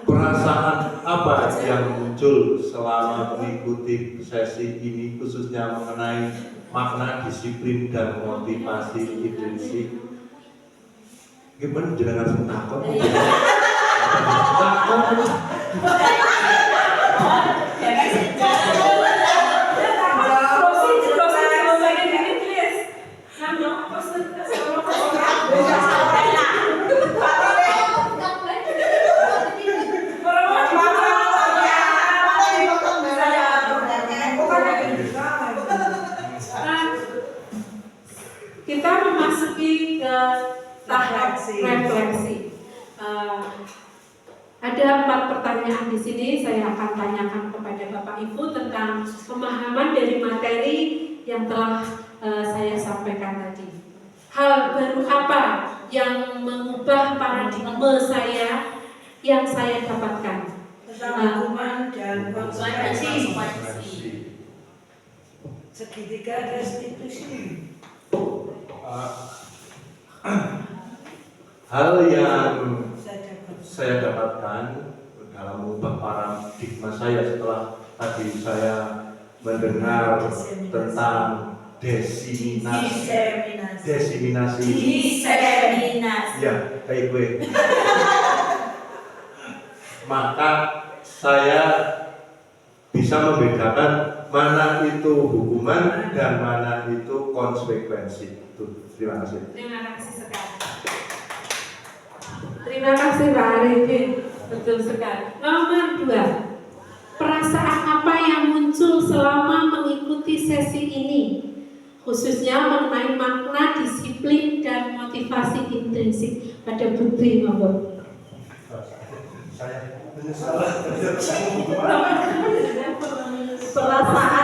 Perasaan apa yang muncul selama mengikuti sesi ini khususnya mengenai makna disiplin dan motivasi intrinsik? Gimana jangan langsung takut? Kita memasuki ke tahap refleksi. Ada 4 pertanyaan di sini. Saya akan tanyakan kepada Bapak Ibu tentang pemahaman dari materi yang telah saya sampaikan tadi. Hal baru apa yang mengubah paradigma saya yang saya dapatkan? hukuman dan konsekuensi. Segitiga restitusi. Hal yang saya dapatkan dalam mengubah paradigma saya setelah tadi saya mendengar tentang diseminasi. Ya, kayak gue. Maka saya bisa membedakan mana itu hukuman dan mana itu konsekuensi. Terima kasih. Terima kasih sekali. Terima kasih Pak Arifin. Betul sekali. Nomor 2. Perasaan apa yang muncul selama mengikuti sesi ini? Khususnya mengenai makna, disiplin, dan motivasi intrinsik pada Budi Monggo. Saya menyesal. Perasaan